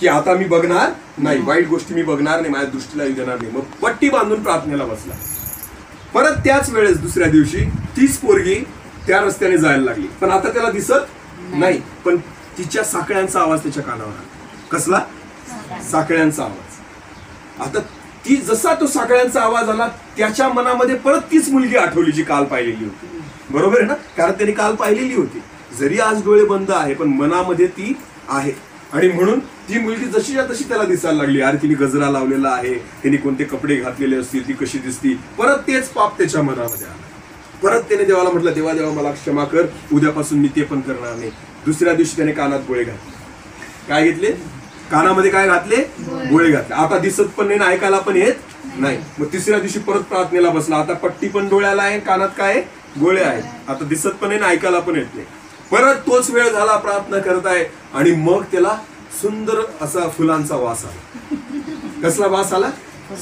की आता मी बघणार नाही, वाईट गोष्टी मी बघणार नाही, माझ्या दृष्टीला येऊ देणार नाही. मग पट्टी बांधून प्रार्थनेला बसला. परत त्याच वेळेस दुसऱ्या दिवशी तीच पोरगी त्या रस्त्याने जायला लागली, पण आता त्याला दिसत नाही, पण तिच्या साखळ्यांचा आवाज त्याच्या कानावर आला. कसला? साखळ्यांचा आवाज. आता जसा तो साखळ्यांचा आवाज आला, त्याच्या मनामध्ये परत तीच मुलगी आठवली जी काल पाहिलेली होती. बरोबर आहे ना? कारण त्याने काल पाहिलेली होती. जरी आज डोळे बंद आहे पण मनामध्ये ती आहे. आणि म्हणून ती मुलगी जशीच्या तशी त्याला दिसायला लागली. अरे तिने गजरा लावलेला आहे, तिने कोणते कपडे घातलेले असतील, ती कशी दिसती. परत तेच पाप त्याच्या मनामध्ये आलं. परत त्याने देवाला म्हटलं, देवा मला क्षमा कर, उद्यापासून मी ते पण करणार नाही. दुसऱ्या दिवशी त्याने कानात गोळे घातले. काय घेतले? कानामध्ये काय घातले? गोळे घातले. आता दिसत पण नाही, ऐकायला पण येत नाही. मग तिसऱ्या दिवशी परत प्रार्थनेला बसला. आता पट्टी पण डोळ्याला आहे, कानात काय? गोळे आहेत. आता दिसत पण नाही, ऐकायला पण येत नाही. परत तोच वेळ झाला, प्रार्थना करत आहे. आणि मग त्याला सुंदर असा फुलांचा वास आला. कसला वास आला?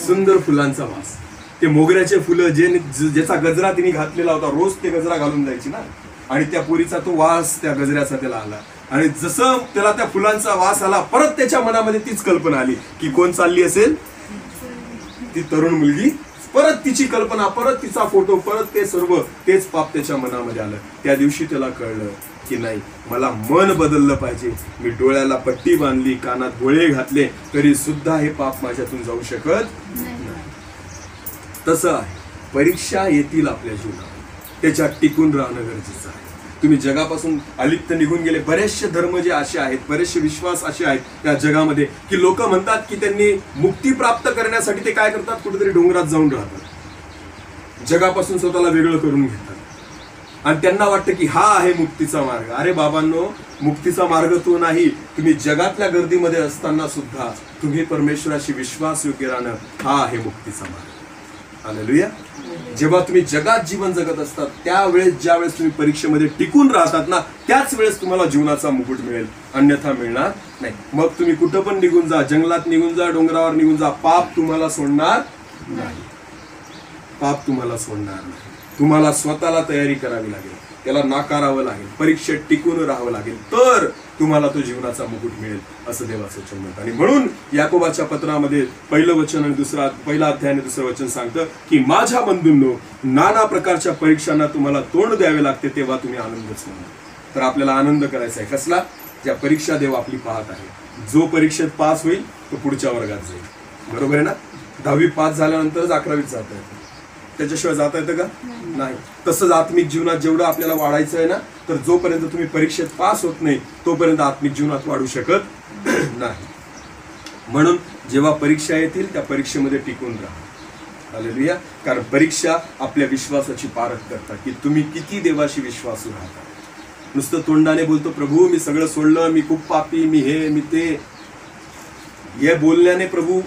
सुंदर फुलांचा वास. ते मोगऱ्याचे फुलं ज्याचा गजरा तिने घातलेला होता, रोज ते गजरा घालून जायची ना, आणि त्या पोरीचा तो वास त्या गजऱ्याचा त्याला आला, आणि जसं त्याला त्या फुलांचा वास आला, परत त्याच्या मनामध्ये तीच कल्पना आली की कोण चालली असेल, ती तरुण मुलगी. परत तिची कल्पना, परत तिचा फोटो, परत ते सर्व तेच पाप त्याच्या मनामध्ये आलं. त्या दिवशी त्याला कळलं की नाही, मला मन बदललं पाहिजे. मी डोळ्याला पट्टी बांधली, कानात गोळे घातले, तरी सुद्धा हे पाप माझ्यातून जाऊ शकत नाही. तसं आहे, परीक्षा येतील आपल्या जीवनात, त्याच्यात टिकून राहणं गरजेचं आहे. तुम्ही जगापासून अलिप्त निघून गेले. बरेचसे धर्म जे असे आहेत, बरेचसे विश्वास असे आहेत त्या जगामध्ये की लोक म्हणतात की त्यांनी मुक्ती प्राप्त करण्यासाठी ते काय करतात, कुठेतरी डोंगरात जाऊन राहतात, जगापासून स्वतःला वेगळं करून घेतात, आणि त्यांना वाटतं की हा आहे मुक्तीचा मार्ग. अरे बाबांनो, मुक्तीचा मार्ग तो नाही. तुम्ही जगातल्या गर्दीमध्ये असताना सुद्धा तुम्ही परमेश्वराशी विश्वास योग्य राहणं हा आहे मुक्तीचा मार्ग. हालेलुया. जेव्हा तुम्ही जगात जीवन जगत असतात त्यावेळेस, ज्यावेळेस तुम्ही परीक्षेमध्ये टिकून राहतात ना, त्याच वेळेस तुम्हाला जीवनाचा मुकुट मिळेल, अन्यथा मिळणार नाही. मग तुम्ही कुठं पण निघून जा, जंगलात निघून जा, डोंगरावर निघून जा, पाप तुम्हाला सोडणार नाही. पाप तुम्हाला सोडणार नाही. तुम्हाला स्वतःला तयारी करावी लागेल, त्याला नाकारावं लागेल, परीक्षेत टिकून राहावं लागेल, तर तुम्हाला तो जीवनाचा मुकुट मिळेल, असं देवाचं वचन म्हणतं. आणि म्हणून याकोबाच्या पत्रामध्ये पहिलं वचन आणि पहिला अध्याय आणि दुसरं वचन सांगतं की माझ्या बंधूंनो, नाना प्रकारच्या परीक्षांना तुम्हाला तोंड द्यावे लागते, तेव्हा तुम्ही आनंदच म्हणा. तर आपल्याला आनंद करायचा आहे कसला, ज्या परीक्षा देव आपली पाहत आहे. जो परीक्षेत पास होईल तो पुढच्या वर्गात जाईल. बरोबर आहे ना. 10वी पास झाल्यानंतरच 11वीत जाता येतं, त्याच्याशिवाय जाता येतं का, नाही. तसंच आत्मिक जीवनात जेवढं आपल्याला वाढायचं आहे ना, तर जोपर्यंत तुम्ही परीक्षेत पास होत नाही तोपर्यंत आत्मिक जीवनात वाढू शकत नाही. म्हणून जेव्हा परीक्षा येतील त्या परीक्षेमध्ये टिकून राहा. हालेलुया. कारण परीक्षा आपल्या विश्वासाची पारख करतात की तुम्ही किती देवाशी विश्वासू राहता. नुसतं तोंडाने बोलतो प्रभू मी सगळं सोडलं, मी खूप पापी, मी हे मी ते, हे बोलण्याने प्रभू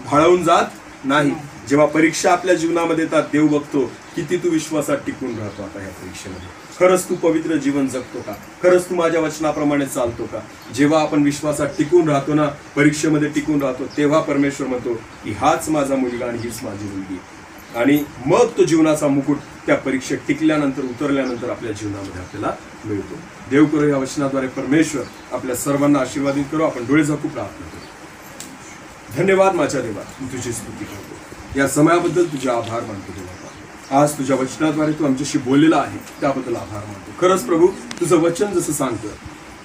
भाळवून जात नाही. जेव्हा परीक्षा आपल्या जीवनामध्ये येतात, देव बघतो किती तू विश्वासात टिकून राहतो. आता ह्या परीक्षेमध्ये खरंच तू पवित्र जीवन जगतो का, खरंच तू माझ्या वचनाप्रमाणे चालतो का. जेव्हा आपण विश्वासात टिकून राहतो ना, परीक्षेमध्ये टिकून राहतो, तेव्हा परमेश्वर म्हणतो की हाच माझा मुलगा आणि हीच माझी मुलगी. आणि मग तो जीवनाचा मुकुट त्या परीक्षेत टिकल्यानंतर, उतरल्यानंतर आपल्या जीवनामध्ये आपल्याला मिळतो. देव करो या वचनाद्वारे परमेश्वर आपल्या सर्वांना आशीर्वादित करो. आपण डोळे झाकून प्रार्थना करू. धन्यवाद माझ्या देवा, मी तुझी स्तुती करतो. या समयाबद्दल तुझे आभार मानतो देवा. आज तुझ्या वचनाद्वारे तू आमच्याशी बोललेला आहे, त्याबद्दल आभार मानतो. खरंच प्रभू, तुझं वचन जसं सांगतं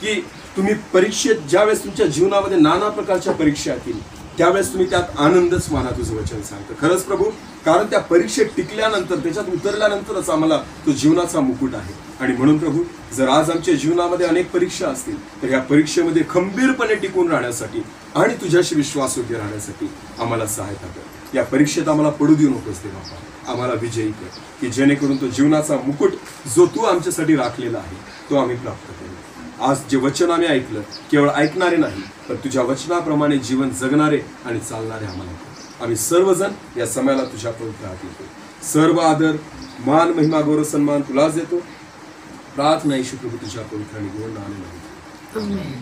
की तुम्ही परीक्षेत ज्यावेळेस तुमच्या जीवनामध्ये नाना प्रकारच्या परीक्षा येतील त्यावेळेस तुम्ही त्यात आनंदच माना, तुझं वचन सांगतं. खरंच प्रभू, कारण त्या परीक्षेत टिकल्यानंतर, त्याच्यात उतरल्यानंतरच आम्हाला तो जीवनाचा मुकुट आहे. आणि म्हणून प्रभू, जर आज आमच्या जीवनामध्ये अनेक परीक्षा असतील तर या परीक्षेमध्ये खंबीरपणे टिकून राहण्यासाठी आणि तुझ्याशी विश्वासयोग्य राहण्यासाठी आम्हाला सहायता कर. या परीक्षेत आम्हाला पडू देऊ नकोस दे बाबा, आम्हाला विजयी कर, की जेणेकरून तो जीवनाचा मुकुट जो तू आमच्यासाठी राखलेला आहे तो आम्ही प्राप्त करू. आज जे वचन आम्ही ऐकलं, केवळ ऐकणारे नाही तर तुझ्या वचनाप्रमाणे जीवन जगणारे आणि चालणारे आम्हाला कर. आम्ही सर्वजण या समयाला तुझ्या पवित्र हाती देतो. सर्व आदर, मान, महिमा, गौरव, सन्मान तुलाच देतो. प्रार्थना येशू प्रभू तुझ्या पवित्र आणि गोड नावाने मागितली. आमेन.